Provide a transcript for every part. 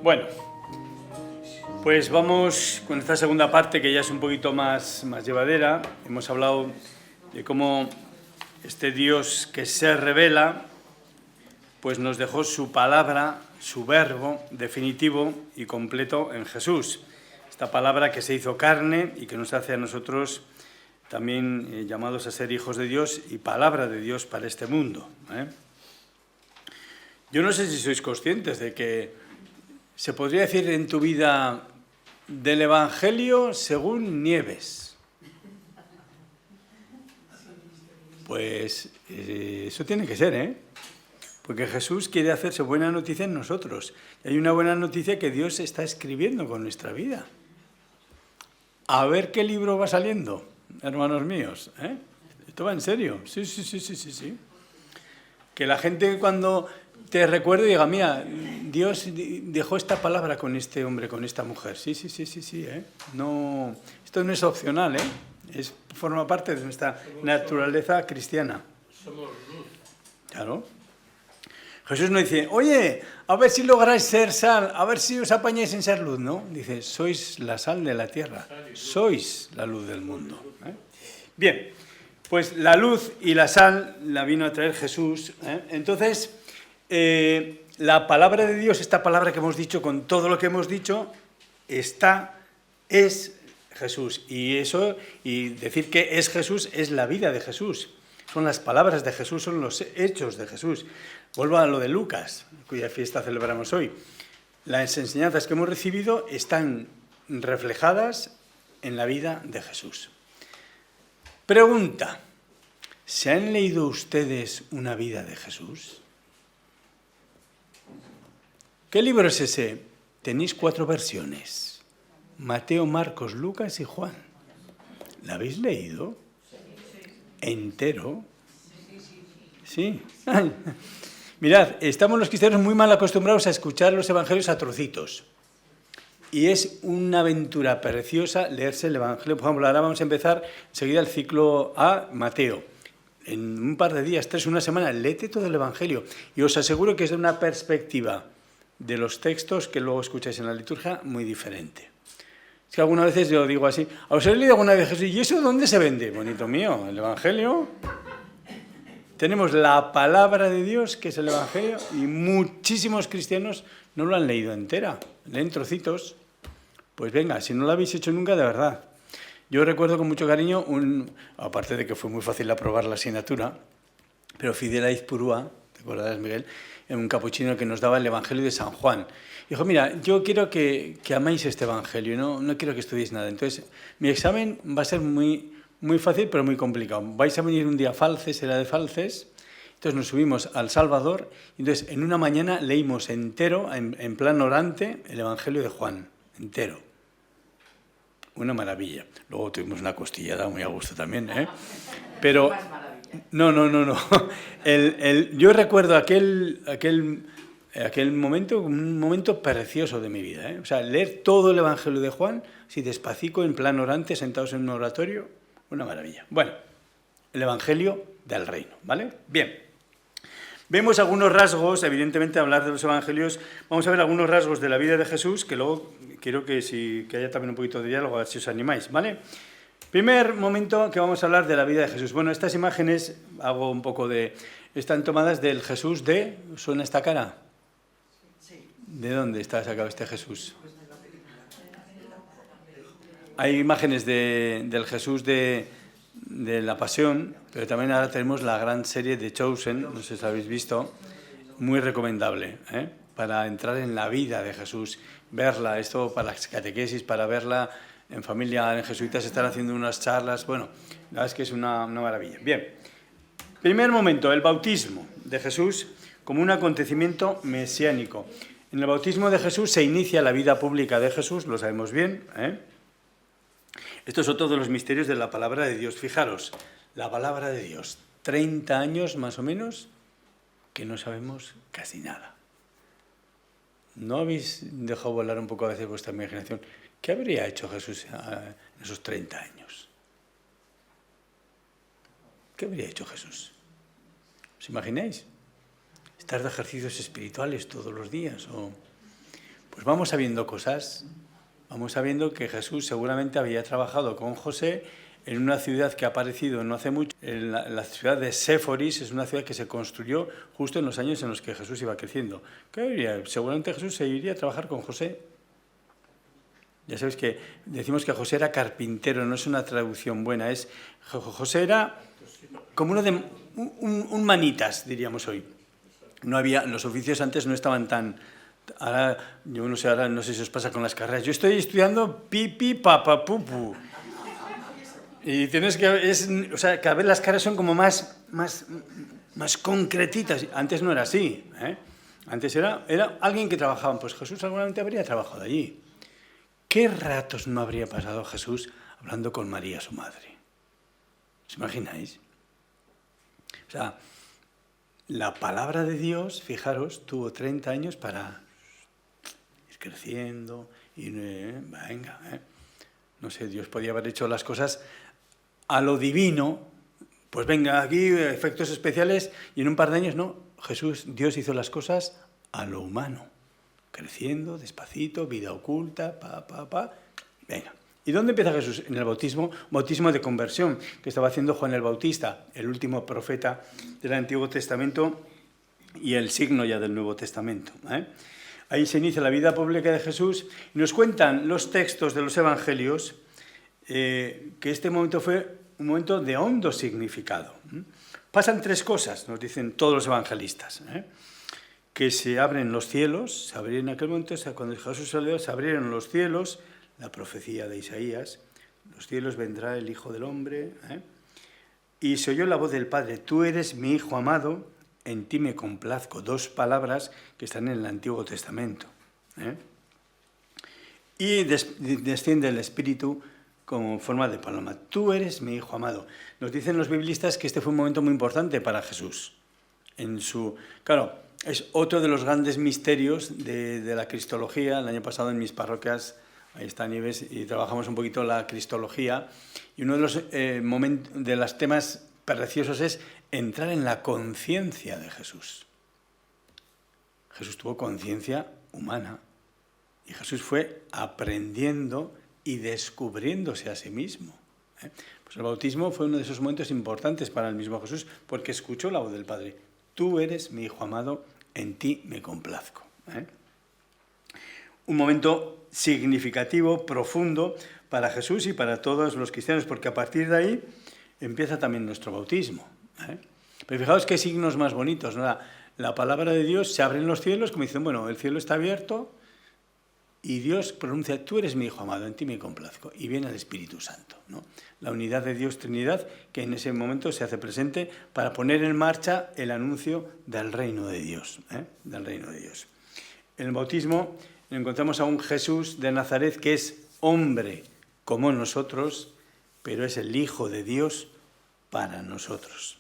Bueno, pues vamos con esta segunda parte que ya es un poquito más llevadera. Hemos hablado de cómo este Dios que se revela pues nos dejó su palabra, su verbo definitivo y completo en Jesús. Esta palabra que se hizo carne y que nos hace a nosotros también llamados a ser hijos de Dios y palabra de Dios para este mundo. Yo no sé si sois conscientes de que se podría decir en tu vida del Evangelio según Nieves. Pues eso tiene que ser, ¿eh? Porque Jesús quiere hacerse buena noticia en nosotros. Y hay una buena noticia que Dios está escribiendo con nuestra vida. A ver qué libro va saliendo, hermanos míos, ¿eh? Esto va en serio. Sí. Que la gente cuando te recuerde diga, mira, Dios dejó esta palabra con este hombre, con esta mujer. Sí, ¿eh? No, esto no es opcional, ¿eh? Forma parte de nuestra naturaleza cristiana. Somos luz. Claro. Jesús no dice, oye, a ver si lográis ser sal, a ver si os apañáis en ser luz, ¿no? Dice, sois la sal de la tierra, sois la luz del mundo. Bien, pues la luz y la sal la vino a traer Jesús. Entonces, la palabra de Dios, esta palabra que hemos dicho, con todo lo que hemos dicho, es Jesús. Y eso, y decir que es Jesús, es la vida de Jesús. Son las palabras de Jesús, son los hechos de Jesús. Vuelvo a lo de Lucas, cuya fiesta celebramos hoy. Las enseñanzas que hemos recibido están reflejadas en la vida de Jesús. Pregunta, ¿se han leído ustedes una vida de Jesús? ¿Qué libro es ese? Tenéis 4 versiones. Mateo, Marcos, Lucas y Juan. ¿La habéis leído? ¿Entero? Sí. Mirad, estamos los cristianos muy mal acostumbrados a escuchar los evangelios a trocitos. Y es una aventura preciosa leerse el evangelio. Por ejemplo, ahora vamos a empezar enseguida el ciclo A, Mateo. En un par de días, 3, una semana, léete todo el evangelio. Y os aseguro que es de una perspectiva de los textos que luego escucháis en la liturgia muy diferente. Es que algunas veces yo digo así, ¿os habéis leído alguna vez Jesús? ¿Y eso dónde se vende? Bonito mío, el evangelio. Tenemos la palabra de Dios, que es el evangelio, y muchísimos cristianos no lo han leído entera, leen trocitos. Pues venga, si no lo habéis hecho nunca, de verdad. Yo recuerdo con mucho cariño, aparte de que fue muy fácil aprobar la asignatura, pero Fidel Aizpurúa, ¿te acordarás, Miguel?, en un capuchino que nos daba el Evangelio de San Juan. Dijo, mira, yo quiero que améis este Evangelio, no quiero que estudiéis nada. Entonces, mi examen va a ser muy fácil, pero muy complicado. Vais a venir un día Falces, era de Falces, entonces nos subimos al Salvador, y entonces en una mañana leímos entero, en plan orante, el Evangelio de Juan, entero. Una maravilla. Luego tuvimos una costillada muy a gusto también, ¿eh? Pero no. Yo recuerdo aquel momento, un momento precioso de mi vida, ¿eh? O sea, leer todo el Evangelio de Juan, así despacito, en plan orante, sentados en un oratorio, una maravilla. Bueno, el Evangelio del Reino, ¿vale? Bien. Vemos algunos rasgos, evidentemente, hablar de los evangelios, vamos a ver algunos rasgos de la vida de Jesús, que luego quiero que haya también un poquito de diálogo, a ver si os animáis, ¿vale? Primer momento que vamos a hablar de la vida de Jesús. Bueno, estas imágenes, hago un poco están tomadas del Jesús de... ¿Suena esta cara? Sí. ¿De dónde está sacado este Jesús? Hay imágenes del Jesús de la Pasión, pero también ahora tenemos la gran serie de Chosen, no sé si habéis visto, muy recomendable, ¿eh? Para entrar en la vida de Jesús, verla, esto para las catequesis, para verla en familia, en jesuitas están haciendo unas charlas, bueno, la verdad es que es una maravilla. Bien, primer momento, el bautismo de Jesús como un acontecimiento mesiánico. En el bautismo de Jesús se inicia la vida pública de Jesús, lo sabemos bien, ¿eh? Esto es otro de los misterios de la palabra de Dios. Fijaros, la palabra de Dios, 30 años más o menos, que no sabemos casi nada. ¿No habéis dejado volar un poco a veces vuestra imaginación? ¿Qué habría hecho Jesús en esos 30 años? ¿Qué habría hecho Jesús? ¿Os imagináis? ¿Estar de ejercicios espirituales todos los días? Pues vamos sabiendo cosas. Vamos sabiendo que Jesús seguramente había trabajado con José en una ciudad que ha aparecido no hace mucho. La ciudad de Séforis es una ciudad que se construyó justo en los años en los que Jesús iba creciendo. ¿Qué diría? Seguramente Jesús se iría a trabajar con José. Ya sabéis que decimos que José era carpintero, no es una traducción buena. José era como un manitas, diríamos hoy. No había, los oficios antes no estaban tan... Ahora, yo no sé, ahora no sé si os pasa con las carreras. Yo estoy estudiando pipi, papa, pupu. Y tienes que... o sea, cada vez las carreras son como más concretitas. Antes no era así, ¿eh? Antes era alguien que trabajaba. Pues Jesús seguramente habría trabajado allí. ¿Qué ratos no habría pasado Jesús hablando con María, su madre? ¿Os imagináis? O sea, la palabra de Dios, fijaros, tuvo 30 años para ir creciendo y venga, no sé, Dios podía haber hecho las cosas a lo divino, pues venga, aquí efectos especiales y en un par de años no. Dios hizo las cosas a lo humano, creciendo, despacito, vida oculta, venga. ¿Y dónde empieza Jesús? En el bautismo de conversión que estaba haciendo Juan el Bautista, el último profeta del Antiguo Testamento y el signo ya del Nuevo Testamento, ¿eh? Ahí se inicia la vida pública de Jesús y nos cuentan los textos de los evangelios que este momento fue un momento de hondo significado. Pasan 3 cosas, nos dicen todos los evangelistas, que se abren los cielos, se abrieron en aquel momento, o sea, cuando Jesús salió, se abrieron los cielos, la profecía de Isaías, los cielos vendrá el Hijo del Hombre, y se oyó la voz del Padre, tú eres mi Hijo amado, en ti me complazco. 2 palabras que están en el Antiguo Testamento. Y desciende el Espíritu como forma de paloma. Tú eres mi Hijo amado. Nos dicen los biblistas que este fue un momento muy importante para Jesús. Claro, es otro de los grandes misterios de la cristología. El año pasado en mis parroquias, ahí está Nieves, y trabajamos un poquito la cristología. Y uno de los temas preciosos es entrar en la conciencia de Jesús. Jesús tuvo conciencia humana y Jesús fue aprendiendo y descubriéndose a sí mismo. Pues el bautismo fue uno de esos momentos importantes para el mismo Jesús porque escuchó la voz del Padre. Tú eres mi Hijo amado, en ti me complazco. Un momento significativo, profundo para Jesús y para todos los cristianos, porque a partir de ahí empieza también nuestro bautismo. Pero fijaos qué signos más bonitos, ¿no? La palabra de Dios, se abren los cielos, como dicen, bueno, el cielo está abierto y Dios pronuncia, tú eres mi Hijo amado, en ti me complazco. Y viene el Espíritu Santo, ¿no? La unidad de Dios, Trinidad, que en ese momento se hace presente para poner en marcha el anuncio del reino de Dios, del reino de Dios. En el bautismo encontramos a un Jesús de Nazaret que es hombre como nosotros, pero es el Hijo de Dios para nosotros.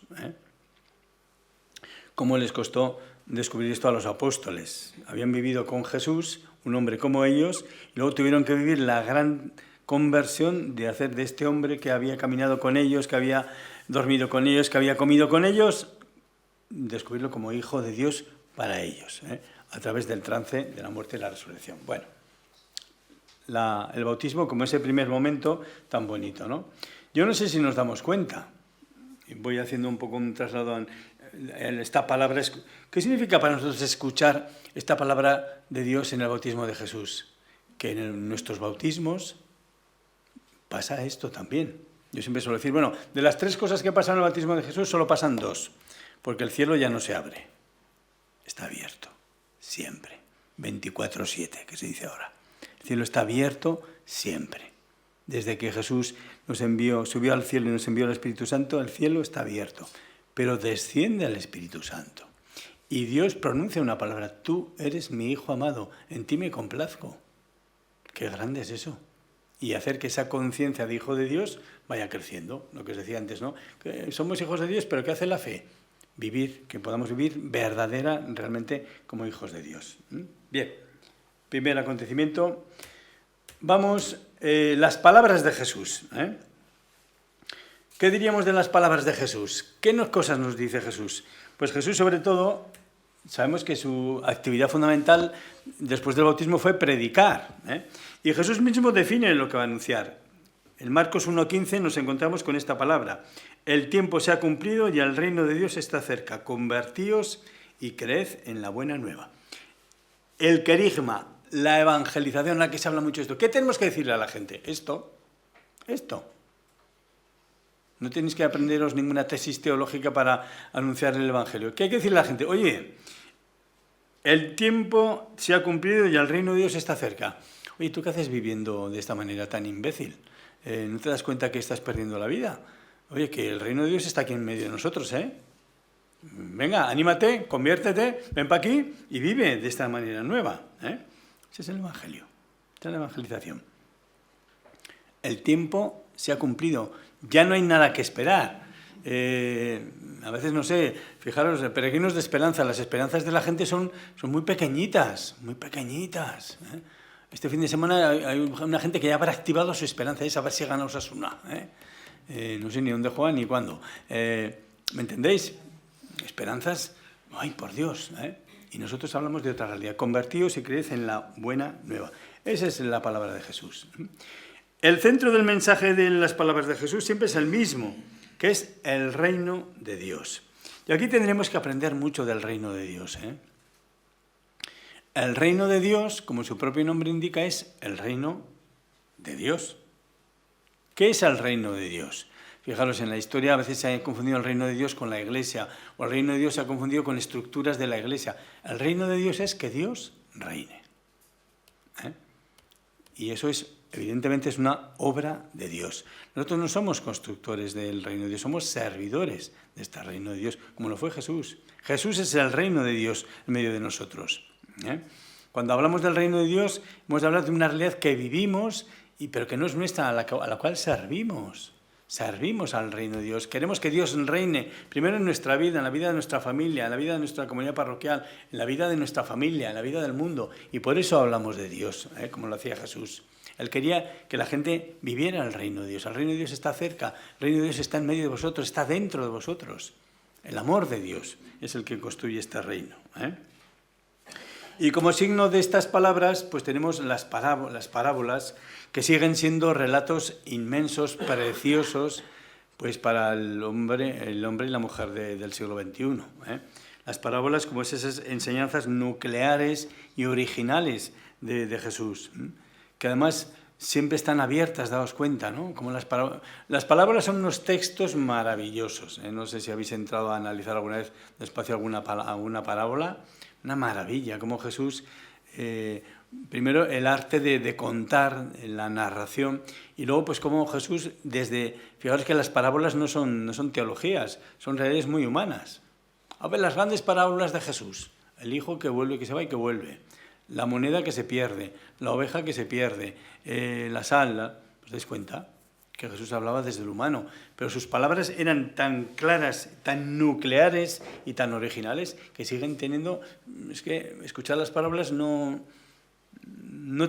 ¿Cómo les costó descubrir esto a los apóstoles? Habían vivido con Jesús, un hombre como ellos, y luego tuvieron que vivir la gran conversión de hacer de este hombre que había caminado con ellos, que había dormido con ellos, que había comido con ellos, descubrirlo como Hijo de Dios para ellos, a través del trance de la muerte y la resurrección. Bueno, el bautismo como ese primer momento tan bonito, ¿no? Yo no sé si nos damos cuenta, voy haciendo un poco un traslado en esta palabra. ¿Qué significa para nosotros escuchar esta palabra de Dios en el bautismo de Jesús? Que en nuestros bautismos pasa esto también. Yo siempre suelo decir, bueno, de las 3 cosas que pasan en el bautismo de Jesús solo pasan 2, porque el cielo ya no se abre, está abierto, siempre, 24/7, que se dice ahora. El cielo está abierto siempre. Desde que Jesús subió al cielo y nos envió el Espíritu Santo, el cielo está abierto. Pero desciende el Espíritu Santo. Y Dios pronuncia una palabra, tú eres mi Hijo amado, en ti me complazco. Qué grande es eso. Y hacer que esa conciencia de Hijo de Dios vaya creciendo. Lo que os decía antes, ¿no? Que somos hijos de Dios, pero ¿qué hace la fe? Vivir, que podamos vivir verdadera, realmente, como hijos de Dios. Bien, primer acontecimiento. Vamos, las palabras de Jesús. ¿Qué diríamos de las palabras de Jesús? ¿Qué cosas nos dice Jesús? Pues Jesús, sobre todo, sabemos que su actividad fundamental después del bautismo fue predicar, ¿eh? Y Jesús mismo define lo que va a anunciar. En Marcos 1:15 nos encontramos con esta palabra: el tiempo se ha cumplido y el reino de Dios está cerca. Convertíos y creed en la buena nueva. El querigma, la evangelización, en la que se habla mucho de esto. ¿Qué tenemos que decirle a la gente? Esto. No tenéis que aprenderos ninguna tesis teológica para anunciar el evangelio. ¿Qué hay que decirle a la gente? Oye, el tiempo se ha cumplido y el reino de Dios está cerca. Oye, ¿tú qué haces viviendo de esta manera tan imbécil? ¿No te das cuenta que estás perdiendo la vida? Oye, que el reino de Dios está aquí en medio de nosotros, ¿eh? Venga, anímate, conviértete, ven para aquí y vive de esta manera nueva, ¿eh? Ese es el evangelio, esa es la evangelización. El tiempo se ha cumplido, ya no hay nada que esperar. A veces, no sé, fijaros, peregrinos de esperanza, las esperanzas de la gente son muy pequeñitas, ¿eh? Este fin de semana hay una gente que ya habrá activado su esperanza, es a ver si gana Osasuna, ¿eh? No sé ni dónde juega ni cuándo. ¿Me entendéis? Esperanzas, ay, por Dios, ¿eh? Y nosotros hablamos de otra realidad. Convertíos y creed en la buena nueva. Esa es la palabra de Jesús. El centro del mensaje de las palabras de Jesús siempre es el mismo, que es el reino de Dios. Y aquí tendremos que aprender mucho del reino de Dios, ¿eh? El reino de Dios, como su propio nombre indica, es el reino de Dios. ¿Qué es el reino de Dios? Fijaros, en la historia a veces se ha confundido el reino de Dios con la Iglesia, o el reino de Dios se ha confundido con estructuras de la Iglesia. El reino de Dios es que Dios reine, ¿eh? Y eso es, evidentemente, es una obra de Dios. Nosotros no somos constructores del reino de Dios, somos servidores de este reino de Dios, como lo fue Jesús. Jesús es el reino de Dios en medio de nosotros, ¿eh? Cuando hablamos del reino de Dios, hemos de hablar de una realidad que vivimos, pero que no es nuestra, a la cual servimos. Servimos al reino de Dios. Queremos que Dios reine primero en nuestra vida, en la vida de nuestra familia, en la vida de nuestra comunidad parroquial, en la vida de nuestra familia, en la vida del mundo. Y por eso hablamos de Dios, como lo hacía Jesús. Él quería que la gente viviera el reino de Dios. El reino de Dios está cerca, el reino de Dios está en medio de vosotros, está dentro de vosotros. El amor de Dios es el que construye este reino, ¿eh? Y como signo de estas palabras, pues tenemos las parábolas, que siguen siendo relatos inmensos, preciosos, pues para el hombre y la mujer del siglo XXI, ¿eh? Las parábolas como esas enseñanzas nucleares y originales de Jesús, ¿eh? Que además siempre están abiertas, daos cuenta, ¿no? Como las parábolas son unos textos maravillosos, ¿eh? No sé si habéis entrado a analizar alguna vez despacio alguna parábola. Una maravilla, como Jesús, primero el arte de contar la narración, y luego pues como Jesús, fijaros que las parábolas no son teologías, son realidades muy humanas. A ver, las grandes parábolas de Jesús: el hijo que vuelve, que se va y que vuelve, la moneda que se pierde, la oveja que se pierde, la sal. ¿Os dais cuenta? Que Jesús hablaba desde lo humano, pero sus palabras eran tan claras, tan nucleares y tan originales que siguen teniendo. Es que escuchar las parábolas no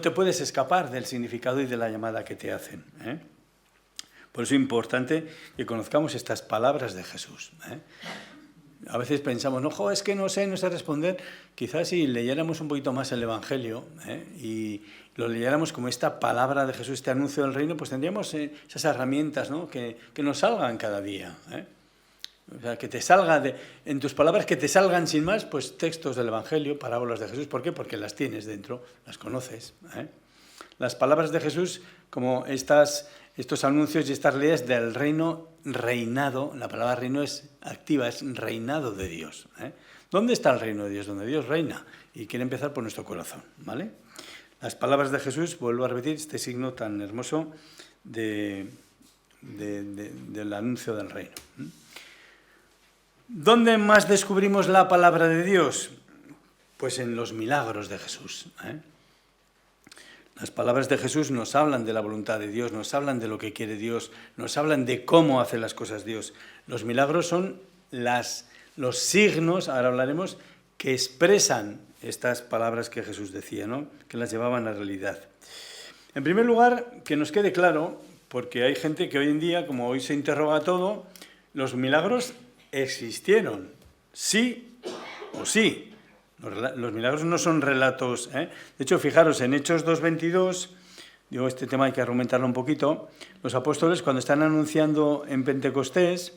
te puedes escapar del significado y de la llamada que te hacen, ¿eh? Por eso es importante que conozcamos estas palabras de Jesús, ¿eh? A veces pensamos, no, es que no sé responder. Quizás si leyéramos un poquito más el Evangelio, ¿eh? Y lo leyéramos como esta palabra de Jesús, este anuncio del reino, pues tendríamos esas herramientas, ¿no? que nos salgan cada día, ¿eh? O sea, que te salga en tus palabras, que te salgan sin más, pues textos del Evangelio, parábolas de Jesús. ¿Por qué? Porque las tienes dentro, las conoces, ¿eh? Las palabras de Jesús, como estos anuncios y estas leyes del reino, reinado. La palabra reino es activa, es reinado de Dios, ¿eh? ¿Dónde está el reino de Dios? Donde Dios reina, y quiere empezar por nuestro corazón, ¿vale? Las palabras de Jesús, vuelvo a repetir, este signo tan hermoso del anuncio del reino. ¿Dónde más descubrimos la palabra de Dios? Pues en los milagros de Jesús, ¿eh? Las palabras de Jesús nos hablan de la voluntad de Dios, nos hablan de lo que quiere Dios, nos hablan de cómo hace las cosas Dios. Los milagros son los signos, ahora hablaremos, que expresan estas palabras que Jesús decía, ¿no? Que las llevaban a la realidad. En primer lugar, que nos quede claro, porque hay gente que hoy en día, como hoy se interroga todo, los milagros existieron, sí o sí. Los milagros no son relatos, ¿eh? De hecho, fijaros, en Hechos 2:22, digo, este tema hay que argumentarlo un poquito, los apóstoles cuando están anunciando en Pentecostés,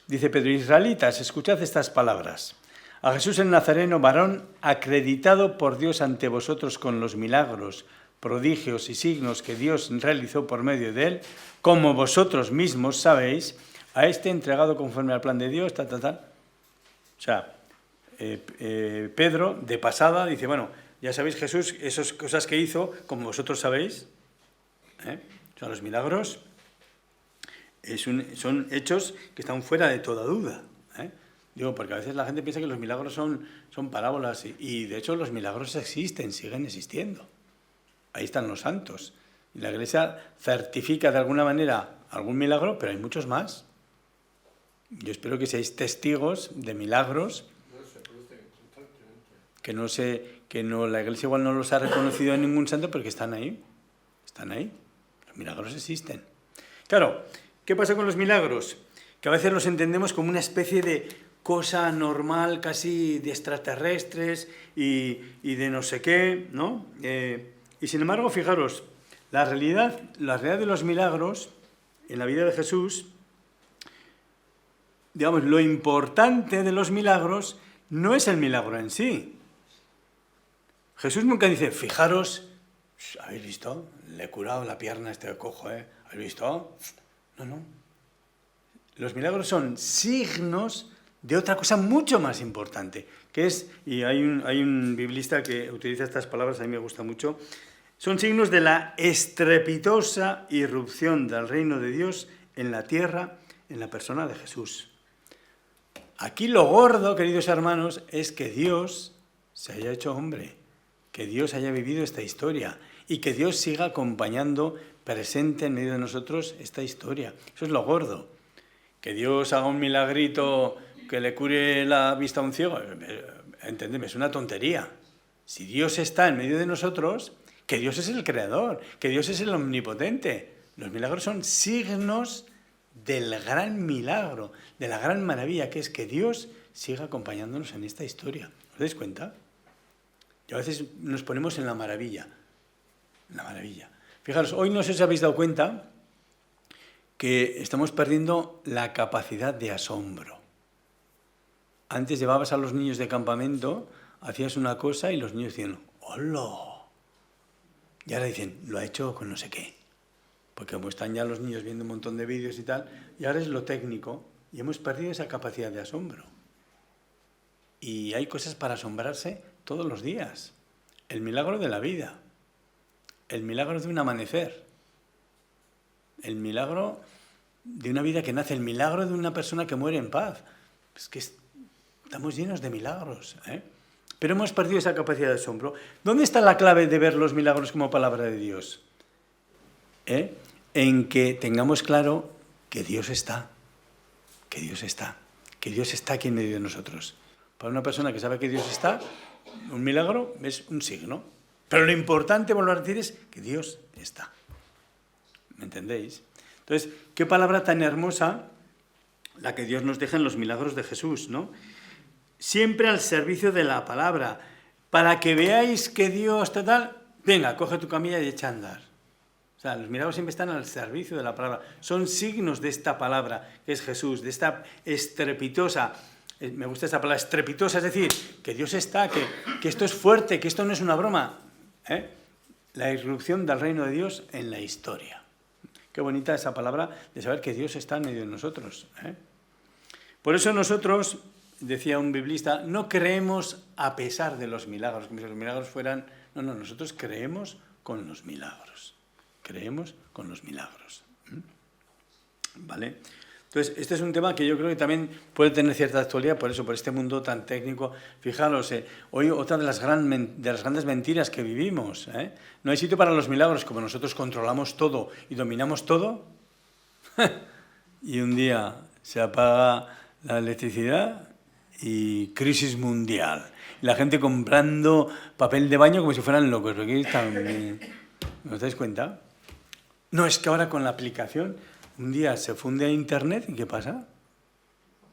dice Pedro: israelitas, escuchad estas palabras. A Jesús el Nazareno, varón acreditado por Dios ante vosotros con los milagros, prodigios y signos que Dios realizó por medio de él, como vosotros mismos sabéis, a este entregado conforme al plan de Dios, tal. O sea, Pedro, de pasada, dice, bueno, ya sabéis Jesús, esas cosas que hizo, como vosotros sabéis, o sea, los milagros son hechos que están fuera de toda duda, Digo, porque a veces la gente piensa que los milagros son parábolas y de hecho los milagros existen, siguen existiendo. Ahí están los santos. Y la Iglesia certifica de alguna manera algún milagro, pero hay muchos más. Yo espero que seáis testigos de milagros que la Iglesia igual no los ha reconocido en ningún santo, pero que están ahí. Están ahí. Los milagros existen. Claro, ¿qué pasa con los milagros? Que a veces los entendemos como una especie de cosa normal, casi de extraterrestres y de no sé qué, ¿no? Y sin embargo, fijaros, la realidad de los milagros en la vida de Jesús, digamos, lo importante de los milagros no es el milagro en sí. Jesús nunca dice, fijaros, ¿habéis visto? Le he curado la pierna a este cojo, ¿Habéis visto? No. Los milagros son signos de otra cosa mucho más importante, que es, y hay un biblista que utiliza estas palabras, a mí me gusta mucho, son signos de la estrepitosa irrupción del reino de Dios en la tierra, en la persona de Jesús. Aquí lo gordo, queridos hermanos, es que Dios se haya hecho hombre, que Dios haya vivido esta historia y que Dios siga acompañando presente en medio de nosotros esta historia. Eso es lo gordo. Que Dios haga un milagrito que le cure la vista a un ciego, entendeme, es una tontería. Si Dios está en medio de nosotros, que Dios es el creador, que Dios es el omnipotente. Los milagros son signos del gran milagro, de la gran maravilla, que es que Dios siga acompañándonos en esta historia. ¿Os dais cuenta? Y a veces nos ponemos en la maravilla. Fijaros, hoy no sé si os habéis dado cuenta que estamos perdiendo la capacidad de asombro. Antes llevabas a los niños de campamento, hacías una cosa y los niños decían, ¡hola! Y ahora dicen, lo ha hecho con no sé qué. Porque como están ya los niños viendo un montón de vídeos y tal, y ahora es lo técnico, y hemos perdido esa capacidad de asombro. Y hay cosas para asombrarse todos los días. El milagro de la vida, el milagro de un amanecer, el milagro de una vida que nace, el milagro de una persona que muere en paz. Es que estamos llenos de milagros, Pero hemos perdido esa capacidad de asombro. ¿Dónde está la clave de ver los milagros como palabra de Dios? En que tengamos claro que Dios está, que Dios está aquí en medio de nosotros. Para una persona que sabe que Dios está, un milagro es un signo. Pero lo importante, volver a decir, es que Dios está. ¿Me entendéis? Entonces, qué palabra tan hermosa la que Dios nos deja en los milagros de Jesús, ¿no? Siempre al servicio de la palabra, para que veáis que Dios tal, venga, coge tu camilla y echa a andar. O sea, los milagros siempre están al servicio de la palabra. Son signos de esta palabra, que es Jesús, de esta estrepitosa, me gusta esta palabra, estrepitosa, es decir, que Dios está, que esto es fuerte, que esto no es una broma. La irrupción del reino de Dios en la historia. Qué bonita esa palabra de saber que Dios está en medio de nosotros. Por eso nosotros, decía un biblista, no creemos a pesar de los milagros, como si los milagros fueran... No, nosotros creemos con los milagros. Creemos con los milagros. ¿Vale? Entonces, este es un tema que yo creo que también puede tener cierta actualidad, por eso, por este mundo tan técnico. Fijaros, hoy otra de las grandes mentiras que vivimos, no hay sitio para los milagros, como nosotros controlamos todo y dominamos todo, y un día se apaga la electricidad y crisis mundial. Y la gente comprando papel de baño como si fueran locos. Aquí están, ¿no os dais cuenta? No, es que ahora con la aplicación... Un día se funde a Internet y ¿qué pasa?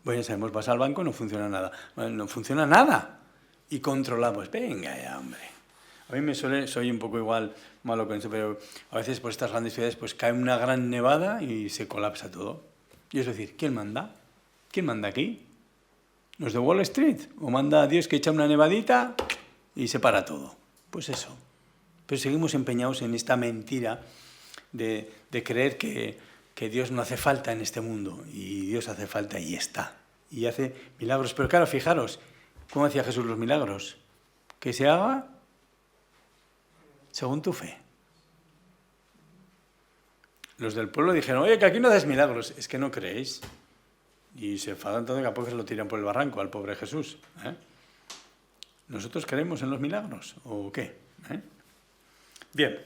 Pues ya sabemos, vas al banco, no funciona nada. Bueno, no funciona nada. y controlamos. Venga ya, hombre. A mí soy un poco igual malo con eso, pero a veces por estas grandes ciudades pues cae una gran nevada y se colapsa todo. Y es decir, ¿quién manda? ¿Quién manda aquí? ¿Los de Wall Street? ¿O manda a Dios que echa una nevadita y se para todo? Pues eso. Pero seguimos empeñados en esta mentira de creer que Dios no hace falta en este mundo. Y Dios hace falta y está. Y hace milagros. Pero claro, fijaros, ¿cómo hacía Jesús los milagros? Que se haga según tu fe. Los del pueblo dijeron, oye, que aquí no haces milagros. Es que no creéis. Y se enfadan tanto que a pocos lo tiran por el barranco al pobre Jesús. ¿Nosotros creemos en los milagros o qué? Bien,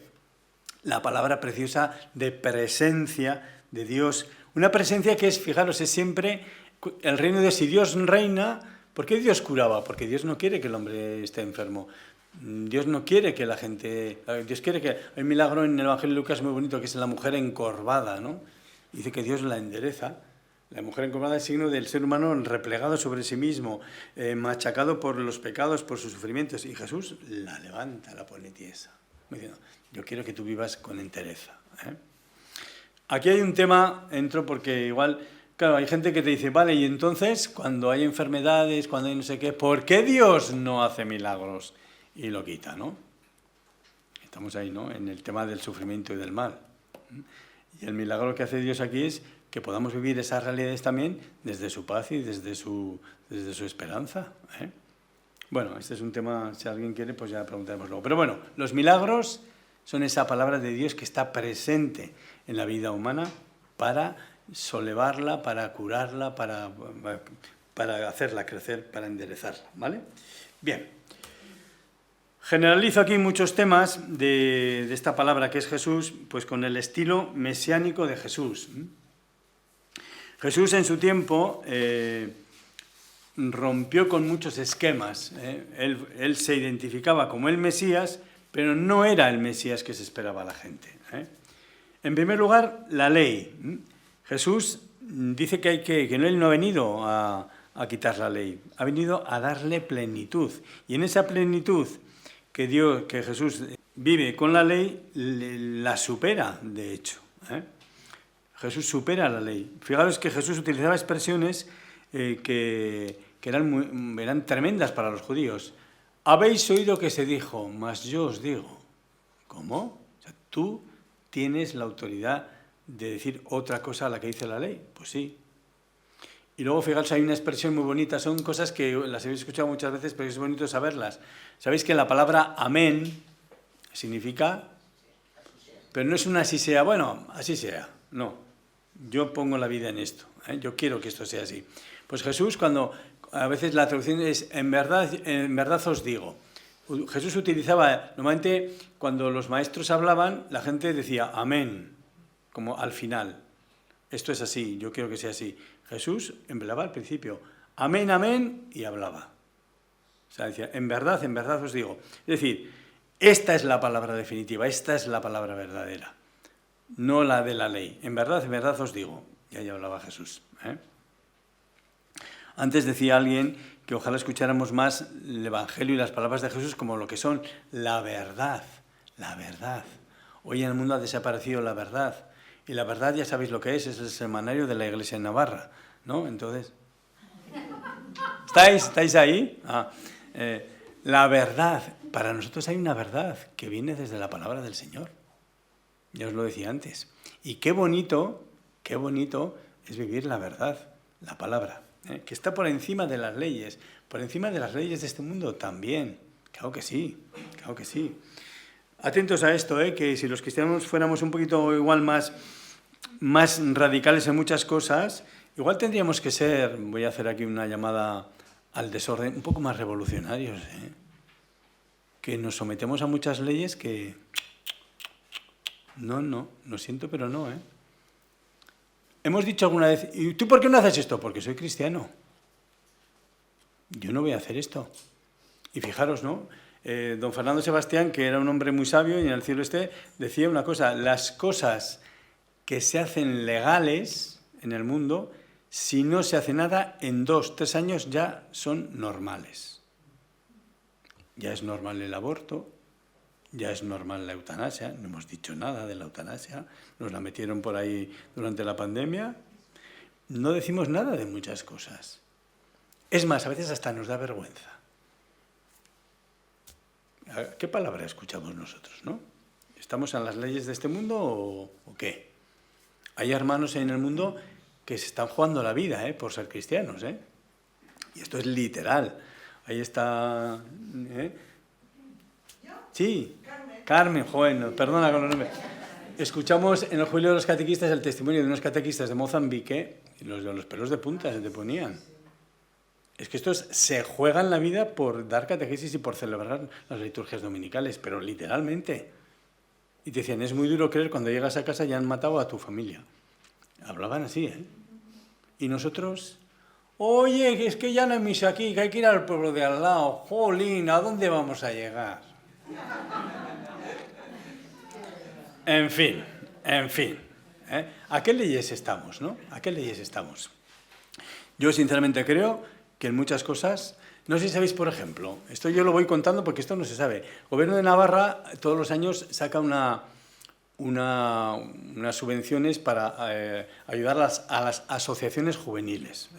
la palabra preciosa de presencia de Dios. Una presencia que es, fijaros, es siempre el reino de Dios. Si Dios reina, ¿por qué Dios curaba? Porque Dios no quiere que el hombre esté enfermo. Dios no quiere que la gente... Dios quiere que... Hay un milagro en el Evangelio de Lucas muy bonito, que es la mujer encorvada, ¿no? Dice que Dios la endereza. La mujer encorvada es signo del ser humano replegado sobre sí mismo, machacado por los pecados, por sus sufrimientos. Y Jesús la levanta, la pone tiesa. Diciendo, yo quiero que tú vivas con entereza. Aquí hay un tema, entro porque igual... Claro, hay gente que te dice, vale, y entonces, cuando hay enfermedades, cuando hay no sé qué, ¿por qué Dios no hace milagros? Y lo quita, ¿no? Estamos ahí, ¿no? En el tema del sufrimiento y del mal. Y el milagro que hace Dios aquí es que podamos vivir esas realidades también desde su paz y desde su esperanza. Bueno, este es un tema, si alguien quiere, pues ya preguntaremos luego. Pero bueno, los milagros son esa palabra de Dios que está presente en la vida humana para solevarla, para curarla, para hacerla crecer, para enderezarla, ¿vale? Bien. Generalizo aquí muchos temas de esta palabra que es Jesús, pues con el estilo mesiánico de Jesús. Jesús en su tiempo rompió con muchos esquemas. Él se identificaba como el Mesías, pero no era el Mesías que se esperaba a la gente. En primer lugar, la ley. Jesús dice que él no ha venido a quitar la ley, ha venido a darle plenitud. Y en esa plenitud que Jesús vive con la ley, la supera, de hecho. Jesús supera la ley. Fijaros que Jesús utilizaba expresiones que eran tremendas para los judíos. Habéis oído que se dijo, mas yo os digo. ¿Cómo? O sea, tú tienes la autoridad de decir otra cosa a la que dice la ley. Pues sí. Y luego, fijaros, hay una expresión muy bonita. Son cosas que las habéis escuchado muchas veces, pero es bonito saberlas. Sabéis que la palabra amén significa... Pero no es un así sea, bueno, así sea. No, yo pongo la vida en esto. Yo quiero que esto sea así. Pues Jesús, cuando a veces la traducción es en verdad os digo. Jesús utilizaba, normalmente cuando los maestros hablaban, la gente decía amén, como al final. Esto es así, yo quiero que sea así. Jesús empleaba al principio, amén, amén, y hablaba. O sea, decía, en verdad os digo. Es decir, esta es la palabra definitiva, esta es la palabra verdadera, no la de la ley. En verdad os digo. Y ahí hablaba Jesús. Antes decía alguien que ojalá escucháramos más el Evangelio y las palabras de Jesús como lo que son la verdad. La verdad. Hoy en el mundo ha desaparecido la verdad. Y la verdad ya sabéis lo que es el semanario de la Iglesia en Navarra, ¿no? Entonces, ¿estáis ahí? La verdad, para nosotros hay una verdad que viene desde la palabra del Señor. Ya os lo decía antes. Y qué bonito es vivir la verdad, la palabra, que está por encima de las leyes de este mundo también. Claro que sí, claro que sí. Atentos a esto, que si los cristianos fuéramos un poquito igual más radicales en muchas cosas, igual tendríamos que ser, voy a hacer aquí una llamada al desorden, un poco más revolucionarios, que nos sometemos a muchas leyes que... No, lo siento, pero no, Hemos dicho alguna vez, ¿y tú por qué no haces esto? Porque soy cristiano. Yo no voy a hacer esto. Y fijaros, ¿no? Don Fernando Sebastián, que era un hombre muy sabio y en el cielo decía una cosa, las cosas que se hacen legales en el mundo, si no se hace nada, en 2-3 años ya son normales. ya es normal el aborto, ya es normal la eutanasia, no hemos dicho nada de la eutanasia, nos la metieron por ahí durante la pandemia, no decimos nada de muchas cosas. Es más, a veces hasta nos da vergüenza. ¿Qué palabra escuchamos nosotros, no? ¿Estamos en las leyes de este mundo o qué? Hay hermanos en el mundo que se están jugando la vida, por ser cristianos, Y esto es literal. Ahí está... Sí, Carmen, joven, perdona con los nombres. Escuchamos en el Jubileo de los Catequistas el testimonio de unos catequistas de Mozambique, y los pelos de punta se te ponían. Es que estos se juegan la vida por dar catequesis y por celebrar las liturgias dominicales, pero literalmente. Y te decían, es muy duro creer cuando llegas a casa ya han matado a tu familia. Hablaban así, Y nosotros, oye, es que ya no hay misa aquí, que hay que ir al pueblo de al lado. Jolín, ¿a dónde vamos a llegar? En fin. ¿A qué leyes estamos, no? ¿A qué leyes estamos? Yo sinceramente creo que en muchas cosas, no sé si sabéis, por ejemplo, esto yo lo voy contando porque esto no se sabe. El Gobierno de Navarra todos los años saca unas subvenciones para ayudar a las asociaciones juveniles.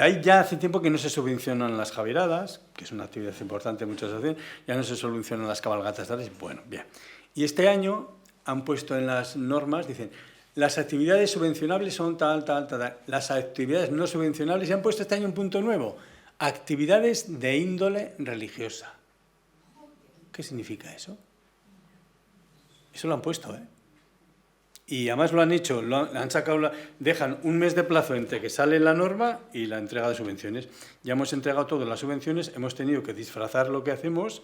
Ahí ya hace tiempo que no se subvencionan las javiradas, que es una actividad importante en muchas asociaciones, ya no se subvencionan las cabalgatas, bueno, bien. Y este año han puesto en las normas, dicen, las actividades subvencionables son tal. Las actividades no subvencionables, y han puesto este año un punto nuevo, actividades de índole religiosa. ¿Qué significa eso? Eso lo han puesto, Y además lo han hecho, han sacado, dejan un mes de plazo entre que sale la norma y la entrega de subvenciones. Ya hemos entregado todas las subvenciones, hemos tenido que disfrazar lo que hacemos,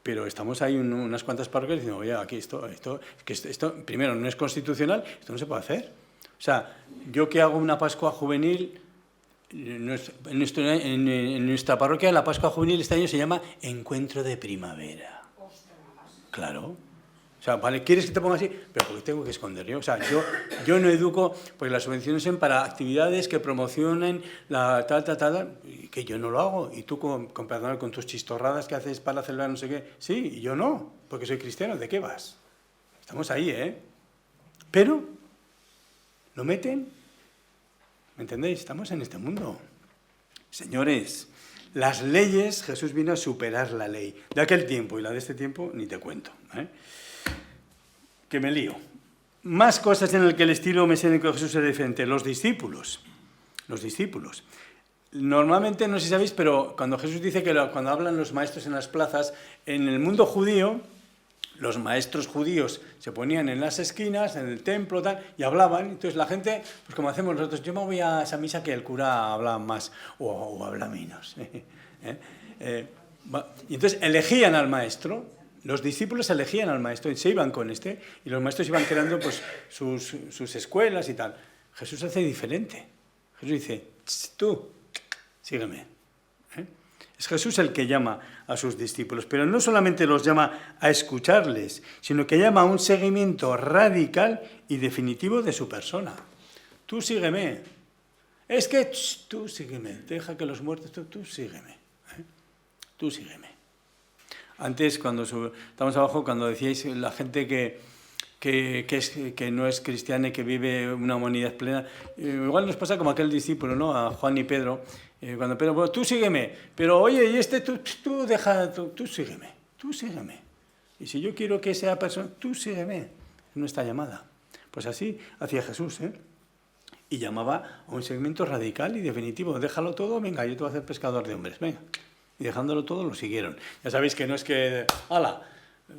pero estamos ahí unas cuantas parroquias diciendo, oye, aquí esto, primero, no es constitucional, esto no se puede hacer. O sea, yo que hago una Pascua Juvenil, en nuestra parroquia la Pascua Juvenil este año se llama Encuentro de Primavera. Claro. O sea, vale, ¿quieres que te ponga así? Pero porque tengo que esconder yo. O sea, yo no educo, porque las subvenciones son para actividades que promocionen la tal, y que yo no lo hago. Y tú, con tus chistorradas que haces para celebrar no sé qué, sí, y yo no, porque soy cristiano, ¿de qué vas? Estamos ahí, Pero, ¿lo meten? ¿Me entendéis? Estamos en este mundo. Señores, las leyes, Jesús vino a superar la ley de aquel tiempo y la de este tiempo, ni te cuento, Que me lío. Más cosas en las que el estilo mesiánico de Jesús es diferente. Los discípulos. Normalmente, no sé si sabéis, pero cuando Jesús dice que cuando hablan los maestros en las plazas, en el mundo judío, los maestros judíos se ponían en las esquinas, en el templo, y hablaban. Entonces la gente, pues como hacemos nosotros, yo me voy a esa misa que el cura habla más o habla menos. Y entonces elegían al maestro. Los discípulos elegían al maestro y se iban con y los maestros iban creando pues, sus escuelas y tal. Jesús hace diferente. Jesús dice, tú, sígueme. Es Jesús el que llama a sus discípulos, pero no solamente los llama a escucharles, sino que llama a un seguimiento radical y definitivo de su persona. Tú sígueme. Es que tú sígueme. Deja que los muertos, tú sígueme. Tú sígueme. Antes, cuando estamos abajo, cuando decíais la gente que no es cristiana y que vive una humanidad plena, igual nos pasa como aquel discípulo, ¿no? A Juan y Pedro. Cuando Pedro, bueno, tú sígueme, pero oye, y tú sígueme. Y si yo quiero que sea persona, tú sígueme. No está llamada. Pues así hacía Jesús, Y llamaba a un segmento radical y definitivo. Déjalo todo, venga, yo te voy a hacer pescador de hombres, venga. Y dejándolo todo, lo siguieron. Ya sabéis que no es que... ¡Hala!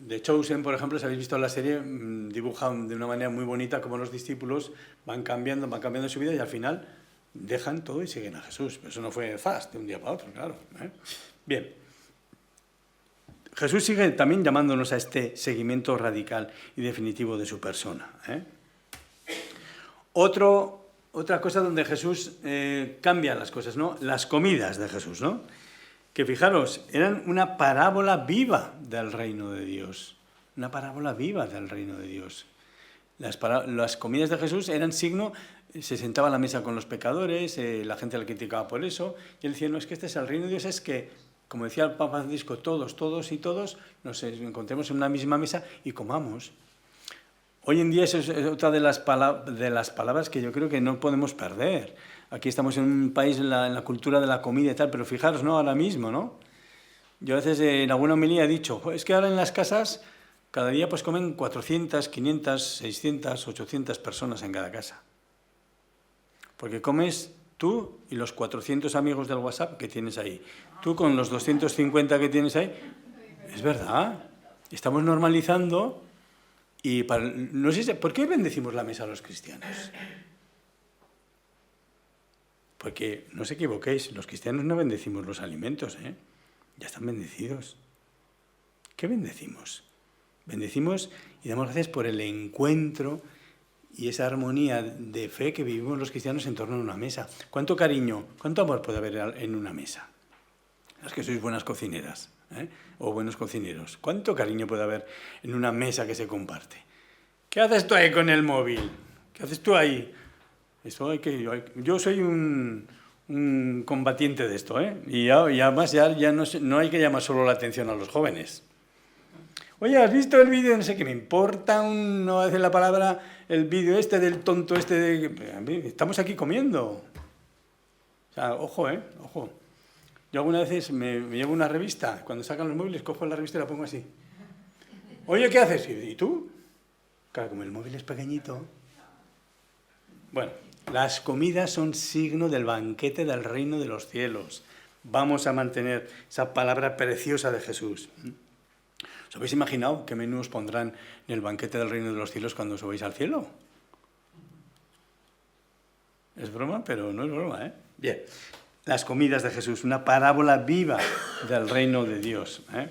The Chosen, por ejemplo, si habéis visto la serie, dibujan de una manera muy bonita cómo los discípulos van cambiando su vida y al final dejan todo y siguen a Jesús. Pero eso no fue fast, de un día para otro, claro. Bien. Jesús sigue también llamándonos a este seguimiento radical y definitivo de su persona. Otra cosa donde Jesús cambia las cosas, ¿no? Las comidas de Jesús, ¿no? Que fijaros, eran una parábola viva del reino de Dios. Una parábola viva del reino de Dios. Las comidas de Jesús eran signo, se sentaba a la mesa con los pecadores, la gente le criticaba por eso, y él decía, no, es que este es el reino de Dios, es que Como decía el Papa Francisco, todos y todos nos encontremos en una misma mesa y comamos. Hoy en día eso es otra de las palabras que yo creo que no podemos perder. Aquí estamos en un país en la cultura de la comida y tal, pero fijaros, ¿no? Ahora mismo, ¿no? Yo a veces en alguna homilía he dicho, es que ahora en las casas cada día pues comen 400, 500, 600, 800 personas en cada casa. Porque comes tú y los 400 amigos del WhatsApp que tienes ahí. Tú con los 250 que tienes ahí. Es verdad. Estamos normalizando y no sé, ¿por qué bendecimos la mesa a los cristianos? Porque, no os equivoquéis, los cristianos no bendecimos los alimentos, ¿eh? Ya están bendecidos. ¿Qué bendecimos? Bendecimos y damos gracias por el encuentro y esa armonía de fe que vivimos los cristianos en torno a una mesa. ¿Cuánto cariño, cuánto amor puede haber en una mesa? Las que sois buenas cocineras, ¿eh? O buenos cocineros. ¿Cuánto cariño puede haber en una mesa que se comparte? ¿Qué haces tú ahí con el móvil? ¿Qué haces tú ahí? Eso yo soy un combatiente de esto, ¿eh? Y además ya no hay que llamar solo la atención a los jóvenes. Oye, ¿has visto el vídeo? No sé qué me importa, no voy a decir la palabra, el vídeo este del tonto este estamos aquí comiendo. O sea, ojo, ojo. Yo algunas veces me llevo una revista, cuando sacan los móviles cojo la revista y la pongo así. Oye, ¿qué haces? ¿Y tú? Claro, como el móvil es pequeñito. Bueno, las comidas son signo del banquete del reino de los cielos. Vamos a mantener esa palabra preciosa de Jesús. ¿Os habéis imaginado qué menú os pondrán en el banquete del reino de los cielos cuando subáis al cielo? Es broma, pero no es broma, ¿eh? Bien, las comidas de Jesús, una parábola viva del reino de Dios, ¿eh?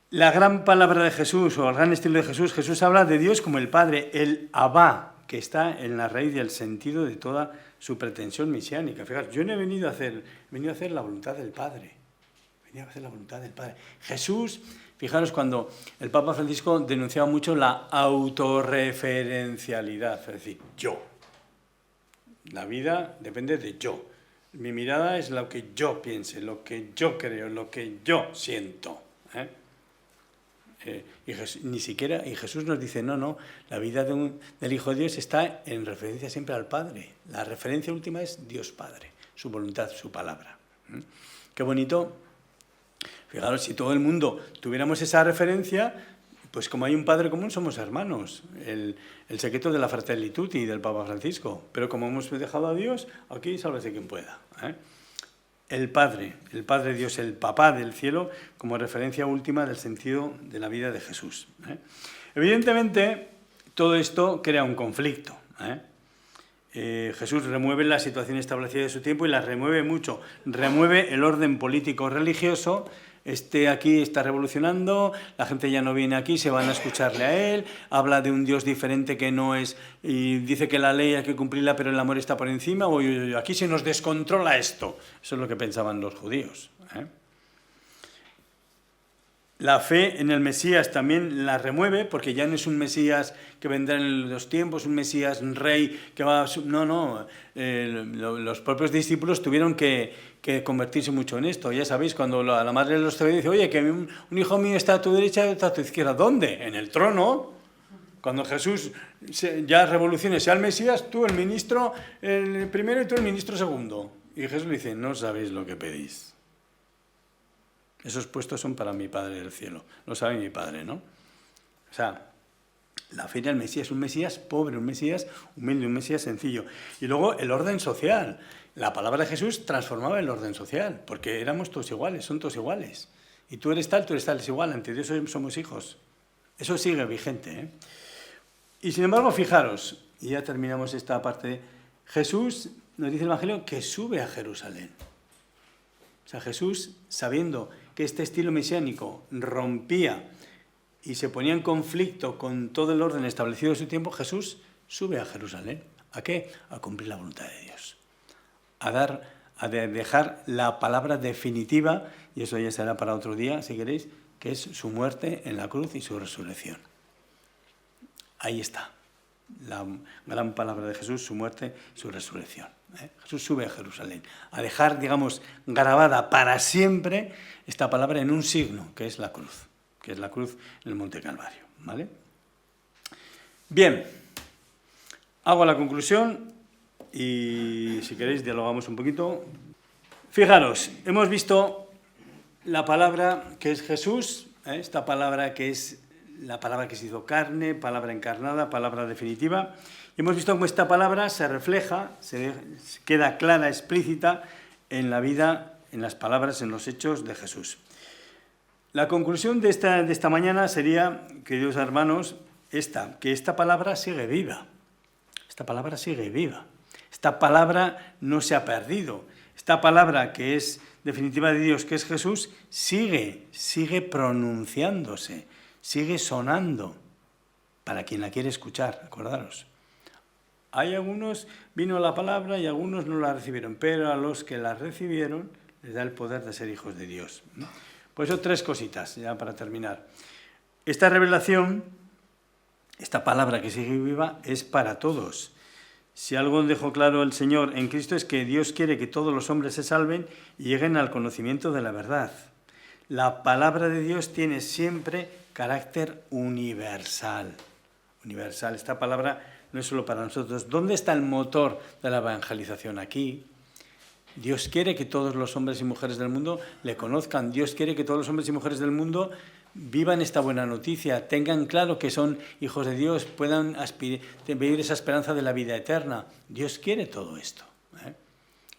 La gran palabra de Jesús, o el gran estilo de Jesús, Jesús habla de Dios como el Padre, el Abba, que está en la raíz y el sentido de toda su pretensión mesiánica. Fijaros, yo no he venido a hacer la voluntad del Padre. Venía a hacer la voluntad del Padre. Jesús, fijaros, cuando el Papa Francisco denunciaba mucho la autorreferencialidad, es decir, yo. La vida depende de yo. Mi mirada es lo que yo piense, lo que yo creo, lo que yo siento, ¿eh? Y Jesús nos dice, no, la vida del Hijo de Dios está en referencia siempre al Padre. La referencia última es Dios Padre, su voluntad, su palabra. Qué bonito. Fijaros, si todo el mundo tuviéramos esa referencia, pues como hay un Padre común, somos hermanos. El secreto de la Fratelli Tutti del Papa Francisco. Pero como hemos dejado a Dios, aquí sálvese quien pueda, ¿eh? El Padre Dios, el Papá del cielo, como referencia última del sentido de la vida de Jesús, ¿eh? Evidentemente, todo esto crea un conflicto, ¿eh? Jesús remueve la situación establecida de su tiempo y la remueve mucho. Remueve el orden político-religioso. Aquí está revolucionando, la gente ya no viene aquí, se van a escucharle a él, habla de un Dios diferente que no es, y dice que la ley hay que cumplirla, pero el amor está por encima, aquí se nos descontrola esto. Eso es lo que pensaban los judíos, ¿eh? La fe en el Mesías también la remueve, porque ya no es un Mesías que vendrá en los tiempos, un Mesías rey que va a... No, los propios discípulos tuvieron que convertirse mucho en esto. Ya sabéis, cuando la madre de los Zebedeos dice, oye, que un hijo mío está a tu derecha y otro a tu izquierda. ¿Dónde? En el trono. Cuando Jesús ya revolucione, sea el Mesías, tú el ministro el primero y tú el ministro segundo. Y Jesús le dice, no sabéis lo que pedís. Esos puestos son para mi Padre del cielo. Lo sabe mi Padre, ¿no? O sea, la fe en el Mesías, un Mesías pobre, un Mesías humilde, un Mesías sencillo. Y luego el orden social. La palabra de Jesús transformaba el orden social, porque éramos todos iguales, son todos iguales. Y tú eres tal, es igual, ante Dios somos hijos. Eso sigue vigente, ¿eh? Y sin embargo, fijaros, y ya terminamos esta parte, Jesús, nos dice el Evangelio, que sube a Jerusalén. O sea, Jesús, sabiendo que este estilo mesiánico rompía y se ponía en conflicto con todo el orden establecido de su tiempo, Jesús sube a Jerusalén. ¿A qué? A cumplir la voluntad de Dios. A dejar la palabra definitiva, y eso ya será para otro día, si queréis, que es su muerte en la cruz y su resurrección. Ahí está, la gran palabra de Jesús, su muerte y su resurrección. Jesús sube a Jerusalén, a dejar, digamos, grabada para siempre esta palabra en un signo, que es la cruz en el Monte Calvario, ¿vale? Bien, hago la conclusión y si queréis dialogamos un poquito. Fijaros, hemos visto la palabra que es Jesús, esta palabra que es la palabra que se hizo carne, palabra encarnada, palabra definitiva. Y hemos visto cómo esta palabra se refleja, se queda clara, explícita en la vida, en las palabras, en los hechos de Jesús. La conclusión de esta mañana sería, queridos hermanos, que esta palabra sigue viva. Esta palabra sigue viva. Esta palabra no se ha perdido. Esta palabra que es definitiva de Dios, que es Jesús, sigue pronunciándose, sigue sonando para quien la quiere escuchar, acordaros. Hay algunos, vino la palabra y algunos no la recibieron, pero a los que la recibieron les da el poder de ser hijos de Dios. Por eso 3 cositas, ya para terminar. Esta revelación, esta palabra que sigue viva, es para todos. Si algo dejó claro el Señor en Cristo es que Dios quiere que todos los hombres se salven y lleguen al conocimiento de la verdad. La palabra de Dios tiene siempre carácter universal. Universal. Esta palabra no es solo para nosotros. ¿Dónde está el motor de la evangelización? Aquí. Dios quiere que todos los hombres y mujeres del mundo le conozcan. Dios quiere que todos los hombres y mujeres del mundo vivan esta buena noticia, tengan claro que son hijos de Dios, puedan vivir esa esperanza de la vida eterna. Dios quiere todo esto.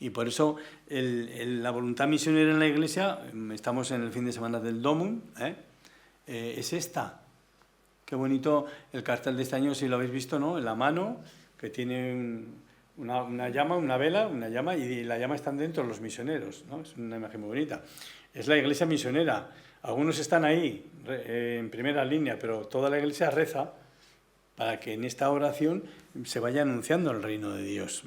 Y por eso la voluntad misionera en la Iglesia, estamos en el fin de semana del Domum, es esta. Qué bonito el cartel de este año, si lo habéis visto, ¿no? En la mano, que tiene una llama, una vela, una llama, y la llama están dentro los misioneros, ¿no? Es una imagen muy bonita. Es la Iglesia misionera. Algunos están ahí, en primera línea, pero toda la Iglesia reza para que en esta oración se vaya anunciando el reino de Dios.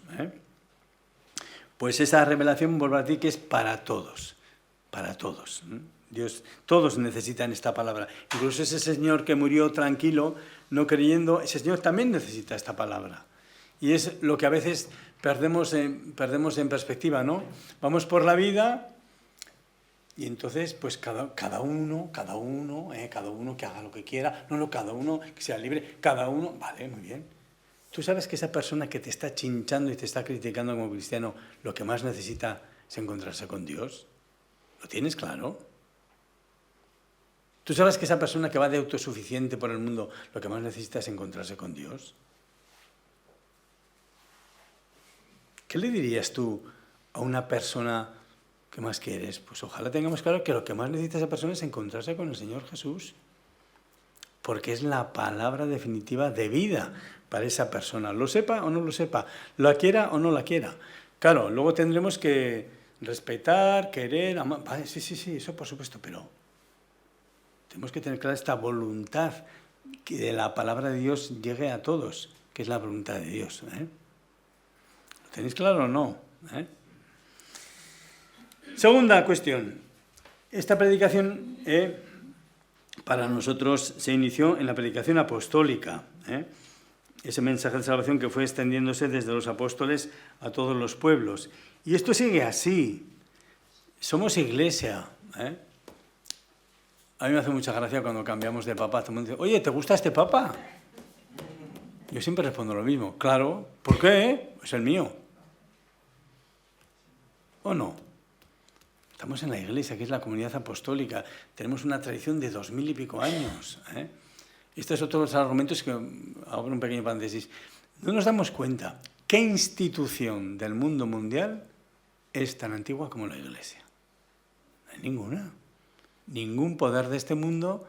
Pues esa revelación, vuelvo a decir, que es para todos, para todos. Dios, todos necesitan esta palabra. Incluso ese señor que murió tranquilo, no creyendo, ese señor también necesita esta palabra. Y es lo que a veces perdemos en perspectiva, ¿no? Vamos por la vida y entonces, pues cada uno que haga lo que quiera, cada uno que sea libre, cada uno, vale, muy bien. Tú sabes que esa persona que te está chinchando y te está criticando como cristiano, lo que más necesita es encontrarse con Dios. ¿Lo tienes claro? ¿Tú sabes que esa persona que va de autosuficiente por el mundo, lo que más necesita es encontrarse con Dios? ¿Qué le dirías tú a una persona que más quieres? Pues ojalá tengamos claro que lo que más necesita esa persona es encontrarse con el Señor Jesús, porque es la palabra definitiva de vida para esa persona, lo sepa o no lo sepa, la quiera o no la quiera. Claro, luego tendremos que respetar, querer, amar, vale, sí, eso por supuesto, pero tenemos que tener clara esta voluntad que de la palabra de Dios llegue a todos, que es la voluntad de Dios. ¿Lo tenéis claro o no? Segunda cuestión. Esta predicación para nosotros se inició en la predicación apostólica. Ese mensaje de salvación que fue extendiéndose desde los apóstoles a todos los pueblos. Y esto sigue así. Somos iglesia. A mí me hace mucha gracia cuando cambiamos de papa. Todo el mundo dice, oye, ¿te gusta este papa? Yo siempre respondo lo mismo. Claro. ¿Por qué? Es el mío. ¿O no? Estamos en la iglesia, que es la comunidad apostólica. Tenemos una tradición de 2000 y pico años. Este es otro de los argumentos que hago un pequeño paréntesis. No nos damos cuenta qué institución del mundo mundial es tan antigua como la iglesia. No hay ninguna. Ningún poder de este mundo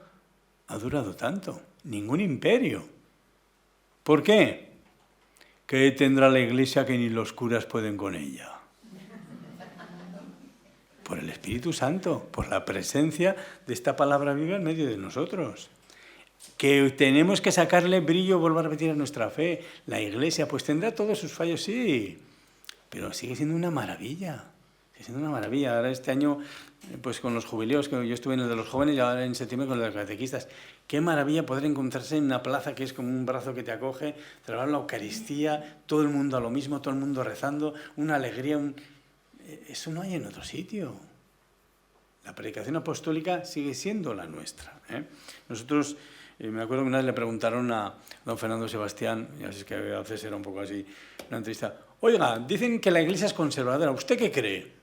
ha durado tanto. Ningún imperio. ¿Por qué? ¿Qué tendrá la iglesia que ni los curas pueden con ella? Por el Espíritu Santo, por la presencia de esta palabra viva en medio de nosotros. Que tenemos que sacarle brillo, vuelvo a repetir, a nuestra fe. La Iglesia, pues tendrá todos sus fallos, sí, pero sigue siendo una maravilla. Está siendo una maravilla. Ahora este año, pues con los jubileos, que yo estuve en el de los jóvenes y ahora en septiembre con el de los catequistas. Qué maravilla poder encontrarse en una plaza que es como un brazo que te acoge, celebrar la Eucaristía, todo el mundo a lo mismo, todo el mundo rezando, una alegría. Eso no hay en otro sitio. La predicación apostólica sigue siendo la nuestra. Nosotros, me acuerdo que una vez le preguntaron a don Fernando Sebastián, ya sé que a veces era un poco así, una entrevista, oiga, dicen que la Iglesia es conservadora, ¿usted qué cree?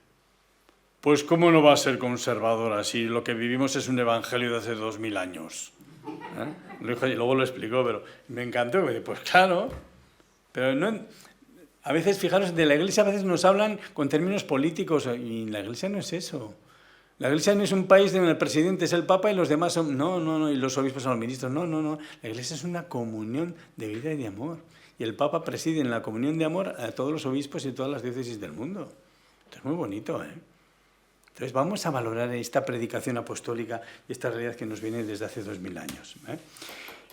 Pues ¿cómo no va a ser conservadora si lo que vivimos es un evangelio de hace 2000 años? Luego lo explicó, pero me encantó, pues claro, pero no... A veces, fijaros, de la Iglesia a veces nos hablan con términos políticos y la Iglesia no es eso. La Iglesia no es un país donde el presidente es el Papa y los demás son... No, y los obispos son los ministros. No. La Iglesia es una comunión de vida y de amor. Y el Papa preside en la comunión de amor a todos los obispos y todas las diócesis del mundo. Esto es muy bonito, Entonces vamos a valorar esta predicación apostólica y esta realidad que nos viene desde hace 2000 años.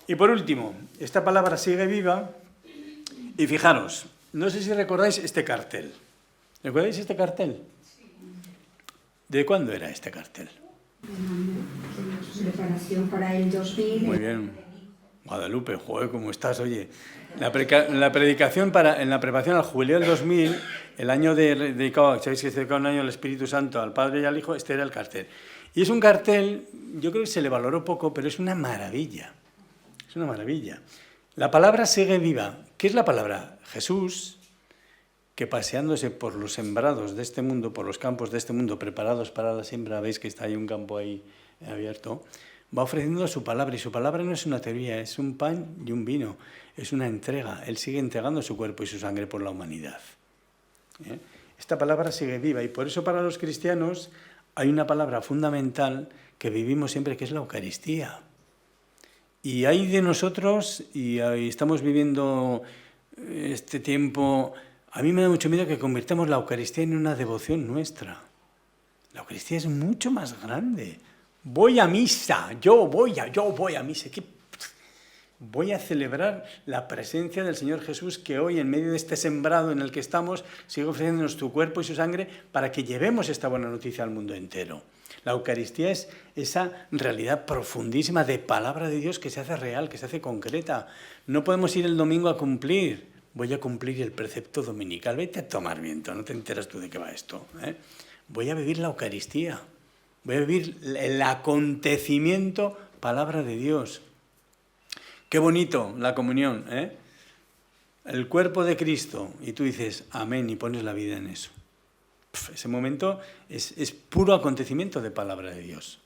Y por último, esta palabra sigue viva y fijaros, no sé si recordáis este cartel. ¿Recordáis este cartel? ¿De cuándo era este cartel? Preparación para el 2000. Muy bien. Guadalupe, joder, ¿cómo estás? Oye, la predicación en la preparación al jubileo del 2000, el año dedicado, sabéis que se dedicaba un año al Espíritu Santo, al Padre y al Hijo, este era el cartel. Y es un cartel, yo creo que se le valoró poco, pero es una maravilla. Es una maravilla. La palabra sigue viva. ¿Qué es la palabra? Jesús, que paseándose por los sembrados de este mundo, por los campos de este mundo, preparados para la siembra, veis que está ahí un campo ahí abierto, va ofreciendo su palabra, y su palabra no es una teoría, es un pan y un vino, es una entrega. Él sigue entregando su cuerpo y su sangre por la humanidad. Esta palabra sigue viva, y por eso para los cristianos hay una palabra fundamental que vivimos siempre, que es la Eucaristía. Y hay de nosotros, y estamos viviendo este tiempo, a mí me da mucho miedo que convirtamos la Eucaristía en una devoción nuestra. La Eucaristía es mucho más grande. Voy a misa, yo voy a misa. Voy a celebrar la presencia del Señor Jesús, que hoy, en medio de este sembrado en el que estamos, sigue ofreciéndonos su cuerpo y su sangre para que llevemos esta buena noticia al mundo entero. La Eucaristía es esa realidad profundísima de palabra de Dios que se hace real, que se hace concreta. No podemos ir el domingo a cumplir. Voy a cumplir el precepto dominical. Vete a tomar viento, no te enteras tú de qué va esto. Voy a vivir la Eucaristía. Voy a vivir el acontecimiento, palabra de Dios. Qué bonito la comunión, El cuerpo de Cristo. Y tú dices, amén, y pones la vida en eso. Ese momento es puro acontecimiento de palabra de Dios,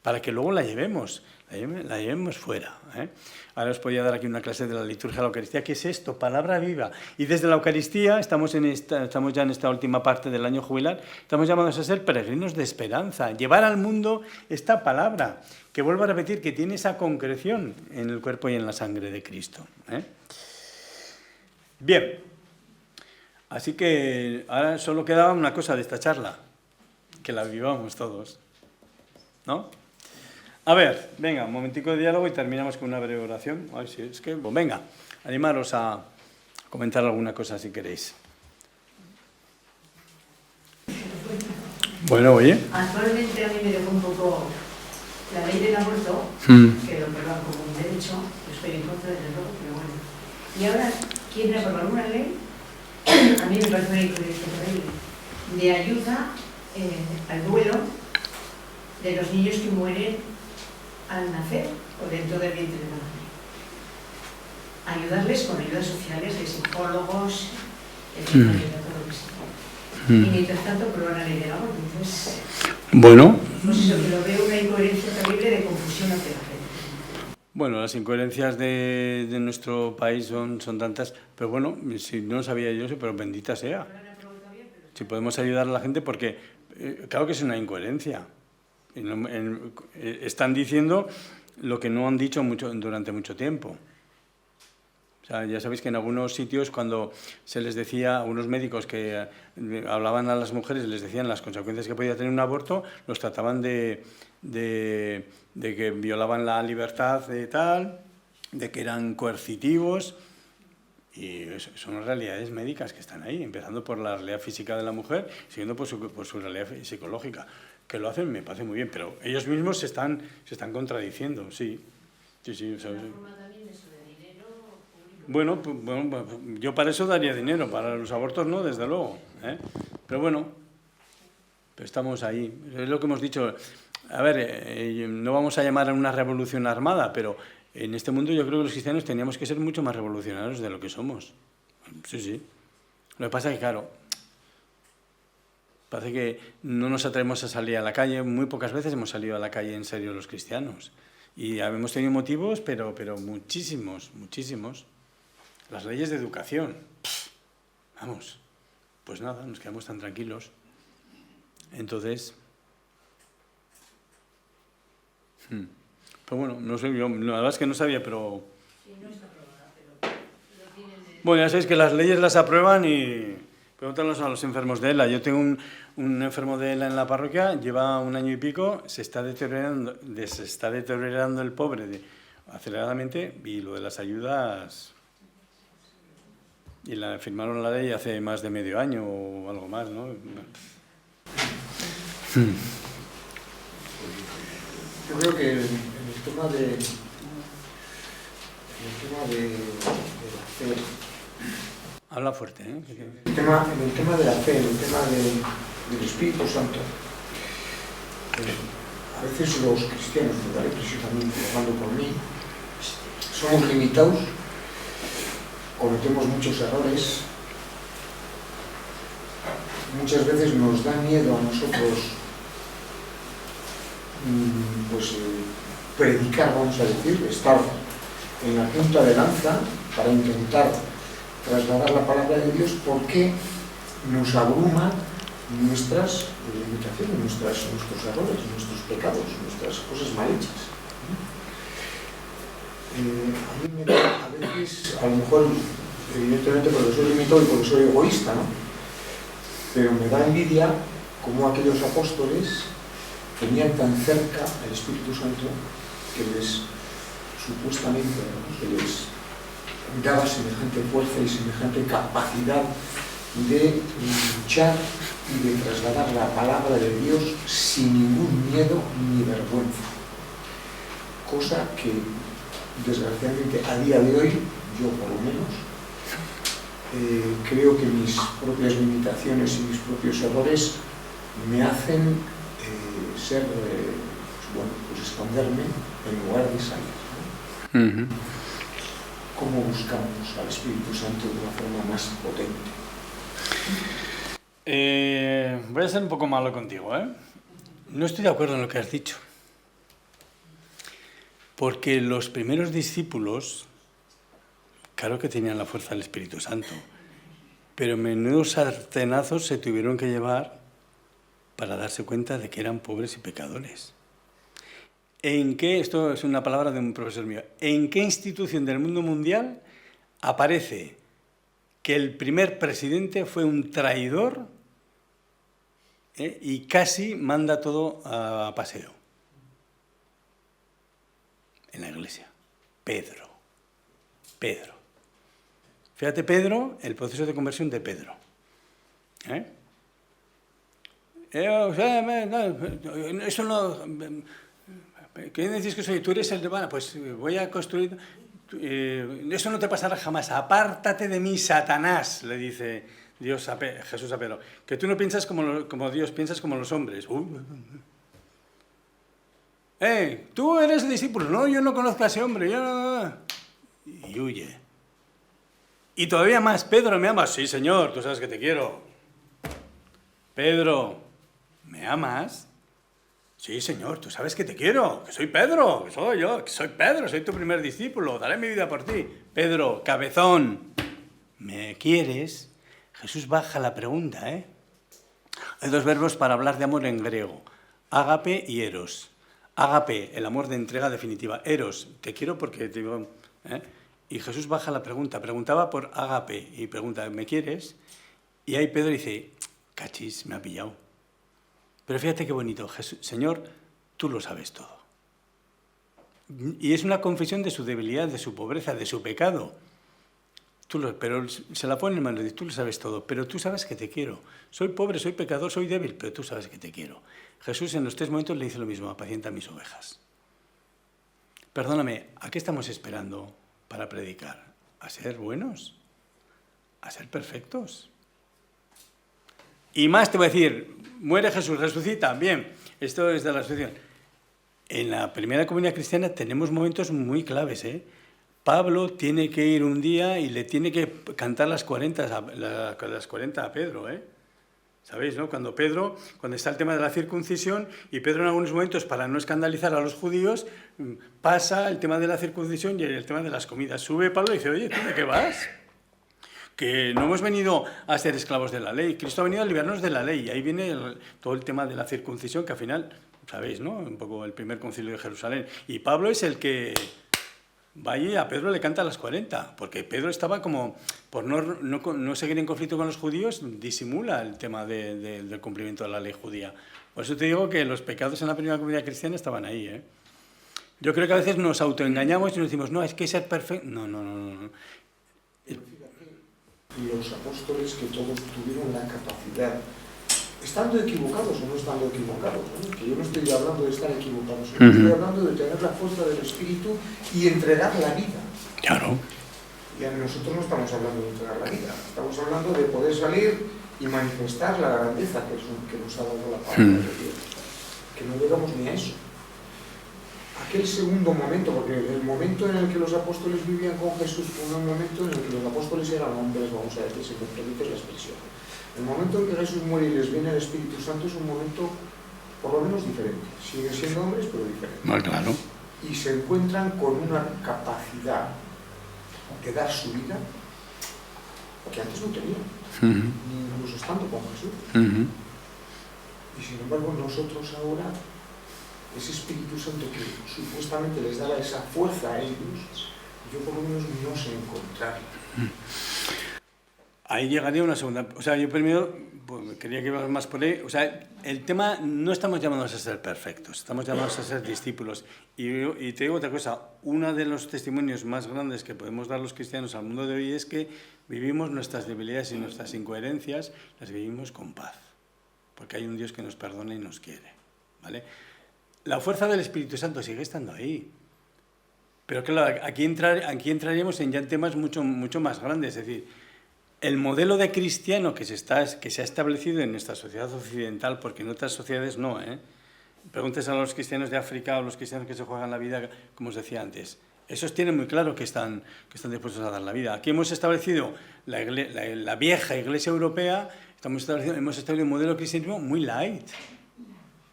para que luego la llevemos fuera. Ahora os podía dar aquí una clase de la liturgia de la Eucaristía. ¿Qué es esto? Palabra viva. Y desde la Eucaristía, estamos ya en esta última parte del año jubilar, estamos llamados a ser peregrinos de esperanza, llevar al mundo esta palabra, que vuelvo a repetir, que tiene esa concreción en el cuerpo y en la sangre de Cristo. Bien. Así que ahora solo quedaba una cosa de esta charla, que la vivamos todos, ¿no? A ver, venga, un momentico de diálogo y terminamos con una breve oración. Ay, sí, es que, pues venga, animaros a comentar alguna cosa si queréis. Bueno, oye. Actualmente a mí me dejó un poco la ley del aborto, que lo aprueban como un derecho, yo estoy en contra del error, pero bueno. Y ahora quieren aprobar una ley, a mí me parece una incoherencia terrible, de ayuda al duelo de los niños que mueren al nacer o dentro del vientre de la madre. Ayudarles con ayudas sociales de psicólogos, todo lo que sea. Y mientras tanto aprueban la ley del aborto. Entonces, bueno. Pues eso, que lo veo una incoherencia terrible de confusión ante la gente. Bueno, las incoherencias de nuestro país son tantas, pero bueno, si no sabía yo eso, pero bendita sea. Si podemos ayudar a la gente, porque claro que es una incoherencia. Están diciendo lo que no han dicho durante mucho tiempo. O sea, ya sabéis que en algunos sitios, cuando se les decía a unos médicos que hablaban a las mujeres, les decían las consecuencias que podía tener un aborto, los trataban de que violaban la libertad de tal, de que eran coercitivos, Y son realidades médicas que están ahí, empezando por la realidad física de la mujer, siguiendo por su realidad psicológica. Que lo hacen, me parece muy bien, pero ellos mismos se están contradiciendo, sí. Sí, ¿sabes? Bueno, yo para eso daría dinero, para los abortos no, desde luego. Pero bueno, pero estamos ahí. Es lo que hemos dicho. A ver, no vamos a llamar a una revolución armada, pero en este mundo yo creo que los cristianos teníamos que ser mucho más revolucionarios de lo que somos. Sí. Lo que pasa es que, claro, parece que no nos atrevemos a salir a la calle. Muy pocas veces hemos salido a la calle en serio los cristianos. Y hemos tenido motivos, pero muchísimos. Las leyes de educación. Vamos, pues nada, nos quedamos tan tranquilos. Entonces, pues bueno, no sé, yo la verdad es que no sabía, pero... No está aprobada, pero lo tienen de... Bueno, ya sabéis que las leyes las aprueban y pregúntanos a los enfermos de ELA. Yo tengo un enfermo de ELA en la parroquia, lleva 1 año y pico, se está deteriorando el pobre aceleradamente, y lo de las ayudas... Y firmaron la ley hace más de medio año o algo más, ¿no? Yo creo que en el tema de la fe... Habla fuerte, ¿eh? En el tema de la fe, en el tema del Espíritu Santo, a veces los cristianos, me da la impresión también, hablando por mí, somos limitados, cometemos muchos errores, muchas veces nos da miedo a nosotros predicar, vamos a decir, estar en la punta de lanza para intentar trasladar la palabra de Dios, porque nos abruma nuestras limitaciones, nuestros errores, nuestros pecados, nuestras cosas mal hechas. A mí me da, a veces, a lo mejor, evidentemente porque soy limitado y porque soy egoísta, ¿no? Pero me da envidia cómo aquellos apóstoles tenían tan cerca al Espíritu Santo que les, supuestamente, ¿no?, que les daba semejante fuerza y semejante capacidad de luchar y de trasladar la palabra de Dios sin ningún miedo ni vergüenza. Cosa que, desgraciadamente, a día de hoy, yo por lo menos, creo que mis propias limitaciones y mis propios errores me hacen esconderme en lugar de salir, ¿no? ¿Cómo buscamos al Espíritu Santo de una forma más potente? Voy a ser un poco malo contigo, ¿eh? No estoy de acuerdo en lo que has dicho. Porque los primeros discípulos, claro que tenían la fuerza del Espíritu Santo, pero menudos sartenazos se tuvieron que llevar para darse cuenta de que eran pobres y pecadores. ¿En qué, esto es una palabra de un profesor mío, en qué institución del mundo mundial aparece que el primer presidente fue un traidor y casi manda todo a paseo? En la iglesia. Pedro. Fíjate, Pedro, el proceso de conversión de Pedro. Eso no... ¿Qué decís que soy? Tú eres el de... Bueno, pues voy a construir... eso no te pasará jamás. Apártate de mí, Satanás, le dice Jesús a Pedro. Que tú no piensas como Dios, piensas como los hombres. Tú eres el discípulo. No, yo no conozco a ese hombre. Y huye. Y todavía más, Pedro, ¿me amas? Sí, Señor, tú sabes que te quiero. Pedro, ¿me amas? Sí, Señor, tú sabes que te quiero, que soy Pedro, que soy yo, que soy Pedro, soy tu primer discípulo, daré mi vida por ti. Pedro, cabezón, ¿me quieres? Jesús baja la pregunta, ¿eh? Hay 2 verbos para hablar de amor en griego, ágape y eros. Ágape, el amor de entrega definitiva. Eros, te quiero porque te digo... Y Jesús baja la pregunta, preguntaba por ágape y pregunta, ¿me quieres? Y ahí Pedro dice, cachis, me ha pillado. Pero fíjate qué bonito, Señor, tú lo sabes todo. Y es una confesión de su debilidad, de su pobreza, de su pecado. Pero se la pone en manos de Dios, tú lo sabes todo, pero tú sabes que te quiero. Soy pobre, soy pecador, soy débil, pero tú sabes que te quiero. Jesús en los 3 momentos le dice lo mismo: apacienta mis ovejas. Perdóname, ¿a qué estamos esperando para predicar? ¿A ser buenos? ¿A ser perfectos? Y más te voy a decir, muere Jesús, resucita, bien, esto es de la resurrección. En la primera comunidad cristiana tenemos momentos muy claves, ¿eh? Pablo tiene que ir un día y le tiene que cantar las 40 a Pedro, ¿eh? ¿Sabéis, no? Cuando está el tema de la circuncisión, y Pedro en algunos momentos, para no escandalizar a los judíos, pasa el tema de la circuncisión y el tema de las comidas. Sube Pablo y dice: oye, ¿tú de qué vas? Que no hemos venido a ser esclavos de la ley. Cristo ha venido a liberarnos de la ley. Y ahí viene todo el tema de la circuncisión, que al final, sabéis, ¿no? Un poco el primer concilio de Jerusalén. Y Pablo es el que va allí, a Pedro le canta las 40, porque Pedro estaba como, por no seguir en conflicto con los judíos, disimula el tema del cumplimiento de la ley judía. Por eso te digo que los pecados en la primera comunidad cristiana estaban ahí, ¿eh? Yo creo que a veces nos autoengañamos y nos decimos: no, es que ser perfecto... No. Los apóstoles, que todos tuvieron la capacidad, estando equivocados o no estando equivocados, ¿no? Que yo no estoy hablando de estar equivocados, estoy hablando de tener la fuerza del Espíritu y entregar la vida. Claro. Y nosotros no estamos hablando de entregar la vida, estamos hablando de poder salir y manifestar la grandeza que nos ha dado la palabra de Dios. Que no llegamos ni a eso. Aquel segundo momento, porque el momento en el que los apóstoles vivían con Jesús fue un momento en el que los apóstoles eran hombres, vamos a decir, si me permites la expresión. El momento en que Jesús muere y les viene el Espíritu Santo es un momento por lo menos diferente. Siguen siendo hombres, pero diferentes. No, claro. Y se encuentran con una capacidad de dar su vida que antes no tenían, ni incluso estando con Jesús. Y sin embargo nosotros ahora, ese Espíritu Santo que supuestamente les daba esa fuerza a ellos, yo por lo menos no sé encontrarla. Ahí llegaría una segunda... O sea, yo primero pues, quería que íbamos más por ahí. O sea, el tema, no estamos llamados a ser perfectos, estamos llamados a ser discípulos. Y te digo otra cosa, uno de los testimonios más grandes que podemos dar los cristianos al mundo de hoy es que vivimos nuestras debilidades y nuestras incoherencias, las vivimos con paz. Porque hay un Dios que nos perdona y nos quiere, ¿vale? La fuerza del Espíritu Santo sigue estando ahí. Pero claro, aquí entraríamos en ya temas mucho más grandes. Es decir, el modelo de cristiano que se ha establecido en nuestra sociedad occidental, porque en otras sociedades no, ¿eh? Preguntes a los cristianos de África o los cristianos que se juegan la vida, como os decía antes. Esos tienen muy claro que están dispuestos a dar la vida. Aquí hemos establecido la vieja Iglesia europea, hemos establecido un modelo de cristianismo muy light,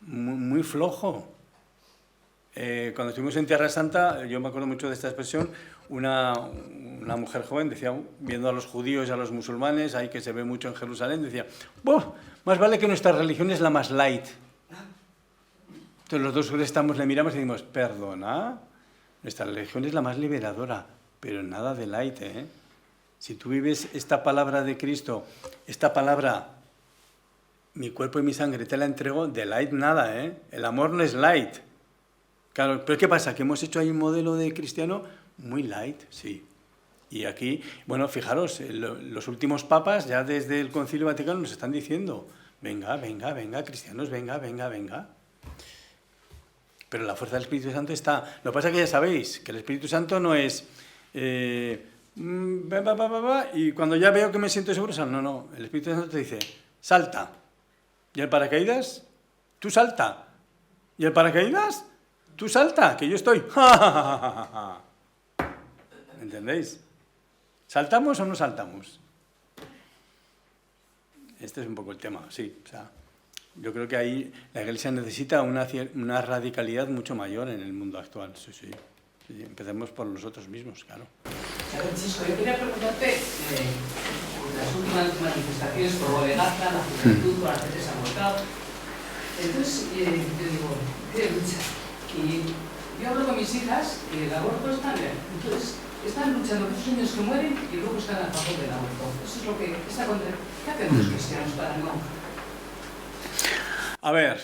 muy flojo. Cuando estuvimos en Tierra Santa, yo me acuerdo mucho de esta expresión, una mujer joven decía, viendo a los judíos y a los musulmanes, ahí que se ve mucho en Jerusalén, decía: más vale que nuestra religión es la más light. Entonces los dos le miramos y decimos: perdona, nuestra religión es la más liberadora, pero nada de light, ¿eh? Si tú vives esta palabra de Cristo, esta palabra, mi cuerpo y mi sangre te la entrego, de light nada, ¿eh? El amor no es light. Claro, pero ¿qué pasa? Que hemos hecho ahí un modelo de cristiano muy light, sí. Y aquí, bueno, fijaros, los últimos papas, ya desde el Concilio Vaticano, nos están diciendo: venga, cristianos, venga. Pero la fuerza del Espíritu Santo está. Lo que pasa es que ya sabéis que el Espíritu Santo no es... y cuando ya veo que me siento seguro, no. El Espíritu Santo te dice: salta. ¿Y el paracaídas? Tú salta. ¿Y el paracaídas? Tú salta, que yo estoy. ¿Entendéis? ¿Saltamos o no saltamos? Este es un poco el tema, sí. O sea, yo creo que ahí la Iglesia necesita una radicalidad mucho mayor en el mundo actual. Sí. Empecemos por nosotros mismos, claro. Francisco, yo quería preguntarte las últimas manifestaciones por lo de Gaza, la juventud, por las veces abortado. Entonces, yo digo, ¿qué lucha? Y yo hablo con mis hijas y el aborto está bien. Entonces, están luchando por esos niños que mueren y luego están a favor del aborto. Eso es lo que está contra. ¿Qué hacemos los cristianos para no? A ver,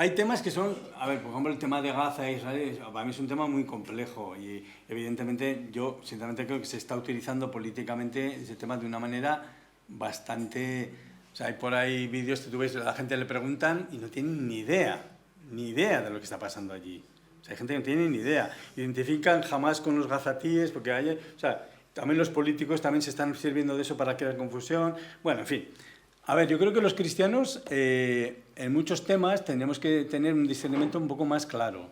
Hay temas que son, a ver, por ejemplo, el tema de Gaza e Israel, para mí es un tema muy complejo y evidentemente yo sinceramente creo que se está utilizando políticamente ese tema de una manera bastante... O sea, hay por ahí vídeos que tú ves, a la gente le preguntan y no tienen ni idea de lo que está pasando allí. O sea, hay gente que no tiene ni idea. Identifican jamás con los gazatíes, porque hay... O sea, también los políticos también se están sirviendo de eso para crear confusión. Bueno, en fin. A ver, yo creo que los cristianos en muchos temas tenemos que tener un discernimiento un poco más claro.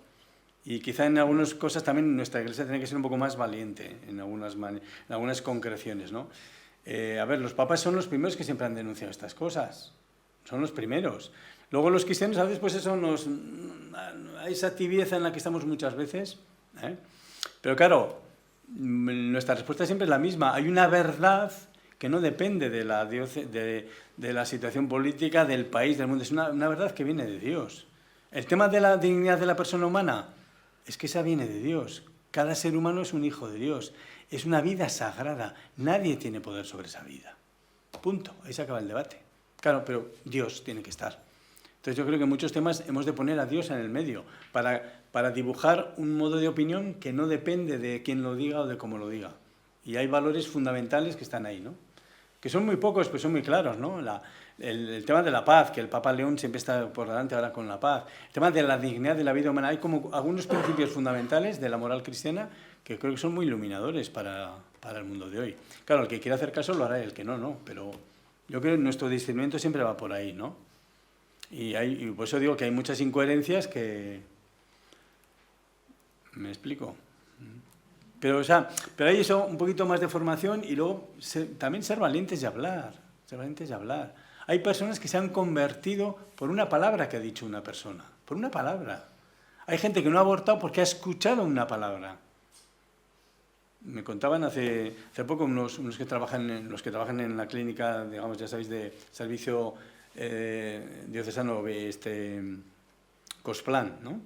Y quizá en algunas cosas también nuestra iglesia tiene que ser un poco más valiente en algunas concreciones, ¿no? A ver, los papas son los primeros que siempre han denunciado estas cosas. Son los primeros. Luego los cristianos a veces pues eso hay esa tibieza en la que estamos muchas veces. Pero claro, nuestra respuesta siempre es la misma. Hay una verdad que no depende de la situación política, del país, del mundo. Es una verdad que viene de Dios. El tema de la dignidad de la persona humana es que esa viene de Dios. Cada ser humano es un hijo de Dios. Es una vida sagrada. Nadie tiene poder sobre esa vida. Punto. Ahí se acaba el debate. Claro, pero Dios tiene que estar. Entonces yo creo que en muchos temas hemos de poner a Dios en el medio para dibujar un modo de opinión que no depende de quién lo diga o de cómo lo diga. Y hay valores fundamentales que están ahí, ¿no? Que son muy pocos, pero son muy claros, ¿no? El tema de la paz, que el Papa León siempre está por delante ahora con la paz. El tema de la dignidad de la vida humana. Hay como algunos principios fundamentales de la moral cristiana que creo que son muy iluminadores para el mundo de hoy. Claro, el que quiera hacer caso lo hará, el que no, no. Pero yo creo que nuestro discernimiento siempre va por ahí, ¿no? Y por eso digo que hay muchas incoherencias que... ¿Me explico? Pero hay eso, un poquito más de formación y luego también ser valientes y hablar. Ser valientes y hablar. Hay personas que se han convertido por una palabra que ha dicho una persona. Por una palabra. Hay gente que no ha abortado porque ha escuchado una palabra. Me contaban hace poco unos que trabajan en la clínica, digamos, ya sabéis, de servicio diocesano, Cosplan, ¿no?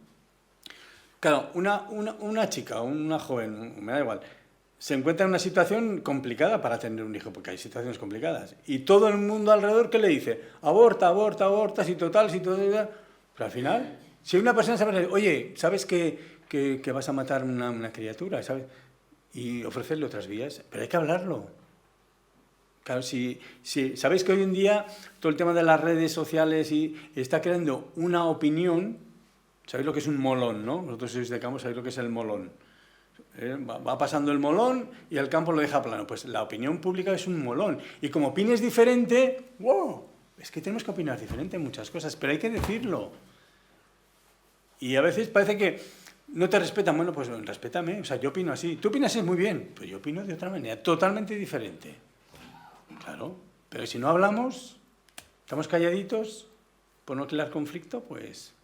Claro, una chica, una joven, me da igual, se encuentra en una situación complicada para tener un hijo, porque hay situaciones complicadas. Y todo el mundo alrededor, ¿qué le dice? Aborta, aborta, aborta, si total. Pero al final, si una persona sabe, oye, ¿sabes que vas a matar una criatura? ¿Sabes? Y ofrecerle otras vías, pero hay que hablarlo. Claro, si sabéis que hoy en día todo el tema de las redes sociales está creando una opinión. ¿Sabéis lo que es un molón, no? Vosotros sois de campo, sabéis lo que es el molón. Va pasando el molón y el campo lo deja plano. Pues la opinión pública es un molón. Y como opines diferente, ¡wow! Es que tenemos que opinar diferente en muchas cosas, pero hay que decirlo. Y a veces parece que no te respetan. Bueno, pues respétame. O sea, yo opino así. Tú opinas así muy bien, pero yo opino de otra manera, totalmente diferente. Claro. Pero si no hablamos, estamos calladitos, por no crear conflicto, pues...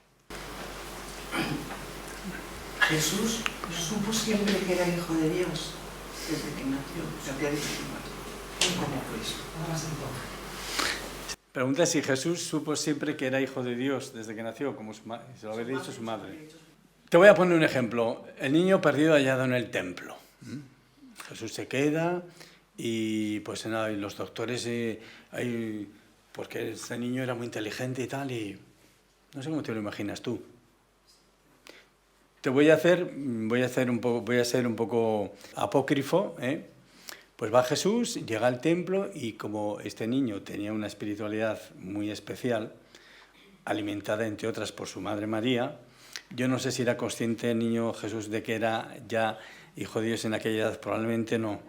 Jesús supo siempre que era hijo de Dios desde que nació. O sea, que ha dicho ¿cómo fue eso? Pregunta si Jesús supo siempre que era hijo de Dios desde que nació, como se lo había dicho su madre. Te voy a poner un ejemplo. El niño perdido hallado en el templo. Jesús se queda y pues nada, y los doctores porque este niño era muy inteligente y tal, y no sé cómo te lo imaginas tú. Voy a ser un poco apócrifo, Pues va Jesús, llega al templo y como este niño tenía una espiritualidad muy especial, alimentada entre otras por su madre María, yo no sé si era consciente el niño Jesús de que era ya hijo de Dios en aquella edad, probablemente no.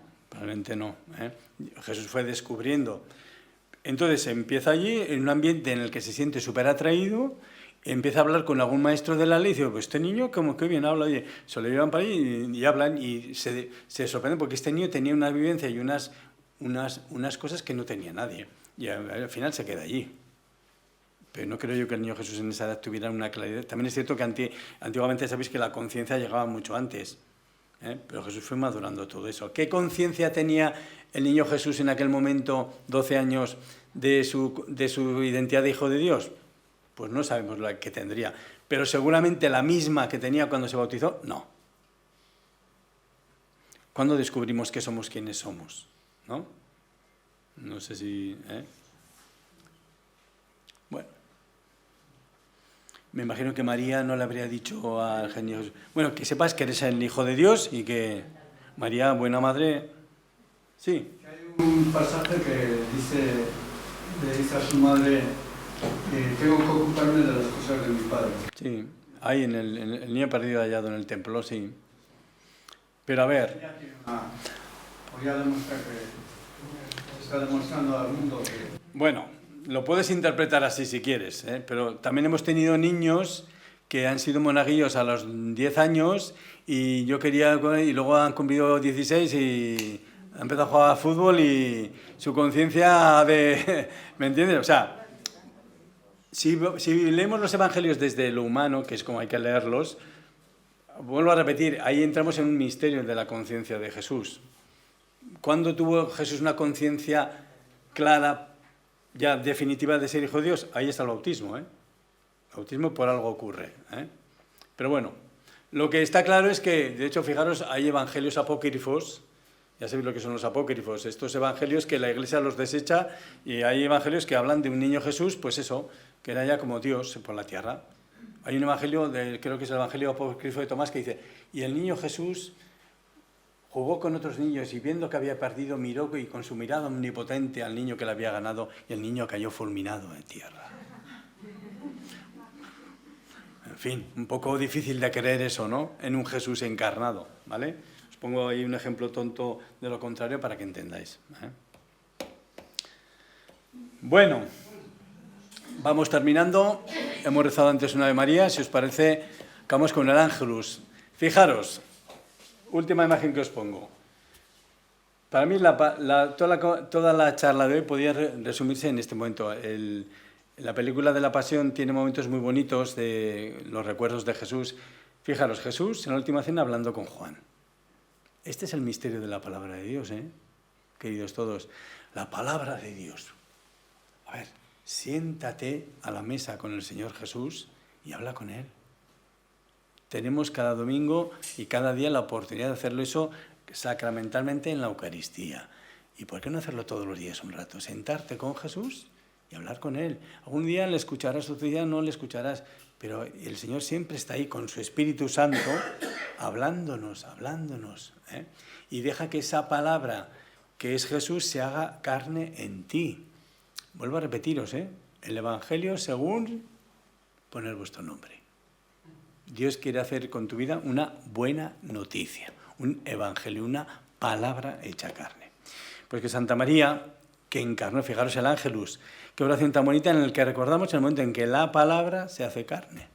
Jesús fue descubriendo. Entonces empieza allí en un ambiente en el que se siente súper atraído. Empieza a hablar con algún maestro de la ley y dice, pues este niño como que bien habla, oye, se lo llevan para ahí y hablan y se sorprenden porque este niño tenía una vivencia y unas cosas que no tenía nadie. Y al final se queda allí. Pero no creo yo que el niño Jesús en esa edad tuviera una claridad. También es cierto que antiguamente sabéis que la conciencia llegaba mucho antes. Pero Jesús fue madurando todo eso. ¿Qué conciencia tenía el niño Jesús en aquel momento, 12 años, de su identidad de hijo de Dios? Pues no sabemos la que tendría, pero seguramente la misma que tenía cuando se bautizó, no. ¿Cuándo descubrimos que somos quienes somos? ¿No? No sé si... Bueno. Me imagino que María no le habría dicho al genio Jesús. Bueno, que sepas que eres el Hijo de Dios y que María, buena madre... Sí. Hay un pasaje que le dice a su madre, tengo que ocuparme de las cosas de mi padre. Sí, ahí en el niño perdido hallado en el templo, sí. Pero a ver... Ya demuestra que se está demostrando al mundo que... Bueno, lo puedes interpretar así si quieres, ¿eh? Pero también hemos tenido niños que han sido monaguillos a los 10 años y yo quería... Y luego han cumplido 16 y han empezado a jugar a fútbol y su conciencia de... ¿Me entiendes? O sea, si leemos los evangelios desde lo humano, que es como hay que leerlos, vuelvo a repetir, ahí entramos en un misterio de la conciencia de Jesús. ¿Cuándo tuvo Jesús una conciencia clara, ya definitiva de ser hijo de Dios? Ahí está el bautismo, ¿eh? El bautismo por algo ocurre, ¿eh? Pero bueno, lo que está claro es que, de hecho, fijaros, hay evangelios apócrifos, ya sabéis lo que son los apócrifos, estos evangelios que la Iglesia los desecha, y hay evangelios que hablan de un niño Jesús, pues eso, que era ya como Dios por la tierra. Hay un evangelio, creo que es el evangelio apócrifo de Tomás, que dice, y el niño Jesús jugó con otros niños y viendo que había perdido, miró y con su mirada omnipotente al niño que le había ganado, y el niño cayó fulminado en tierra. En fin, un poco difícil de creer eso, ¿no? En un Jesús encarnado, ¿vale? Os pongo ahí un ejemplo tonto de lo contrario para que entendáis, ¿eh? Bueno, vamos terminando. Hemos rezado antes una Ave María. Si os parece, acabamos con el Ángelus. Fijaros, última imagen que os pongo. Para mí toda la charla de hoy podía resumirse en este momento. La película de la Pasión tiene momentos muy bonitos de los recuerdos de Jesús. Fijaros, Jesús en la última cena hablando con Juan. Este es el misterio de la palabra de Dios, ¿eh? Queridos todos. La palabra de Dios. A ver, siéntate a la mesa con el Señor Jesús y habla con Él. Tenemos cada domingo y cada día la oportunidad de hacerlo eso sacramentalmente en la Eucaristía. ¿Y por qué no hacerlo todos los días un rato? Sentarte con Jesús y hablar con Él. Algún día le escucharás, otro día no le escucharás, pero el Señor siempre está ahí con su Espíritu Santo hablándonos, ¿eh? Y deja que esa palabra que es Jesús se haga carne en ti. Vuelvo a repetiros, ¿eh? El Evangelio según poner vuestro nombre. Dios quiere hacer con tu vida una buena noticia, un evangelio, una palabra hecha carne. Pues que Santa María, que encarnó, fijaros el Ángelus, qué oración tan bonita en el que recordamos el momento en que la palabra se hace carne,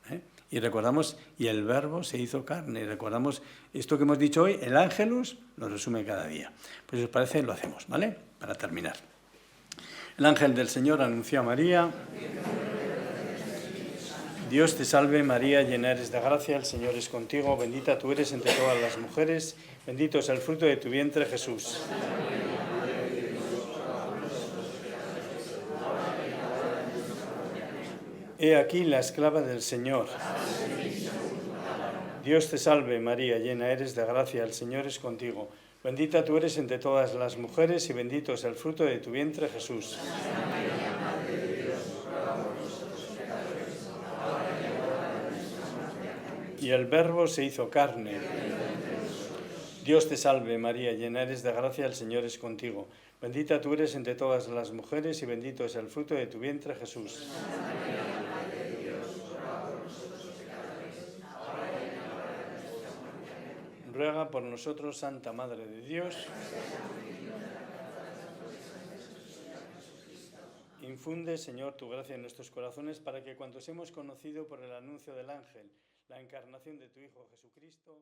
¿eh? Y recordamos, y el Verbo se hizo carne, y recordamos esto que hemos dicho hoy, el Ángelus lo resume cada día. Pues si os parece, lo hacemos, ¿vale? Para terminar. El ángel del Señor anunció a María: Dios te salve María, llena eres de gracia, el Señor es contigo, bendita tú eres entre todas las mujeres, bendito es el fruto de tu vientre Jesús. He aquí la esclava del Señor. Dios te salve María, llena eres de gracia, el Señor es contigo, bendita tú eres entre todas las mujeres y bendito es el fruto de tu vientre Jesús. Y el Verbo se hizo carne. Dios te salve María, llena eres de gracia, el Señor es contigo. Bendita tú eres entre todas las mujeres y bendito es el fruto de tu vientre Jesús. Ruega por nosotros, Santa Madre de Dios. Infunde, Señor, tu gracia en nuestros corazones para que cuantos hemos conocido por el anuncio del ángel la encarnación de tu Hijo Jesucristo,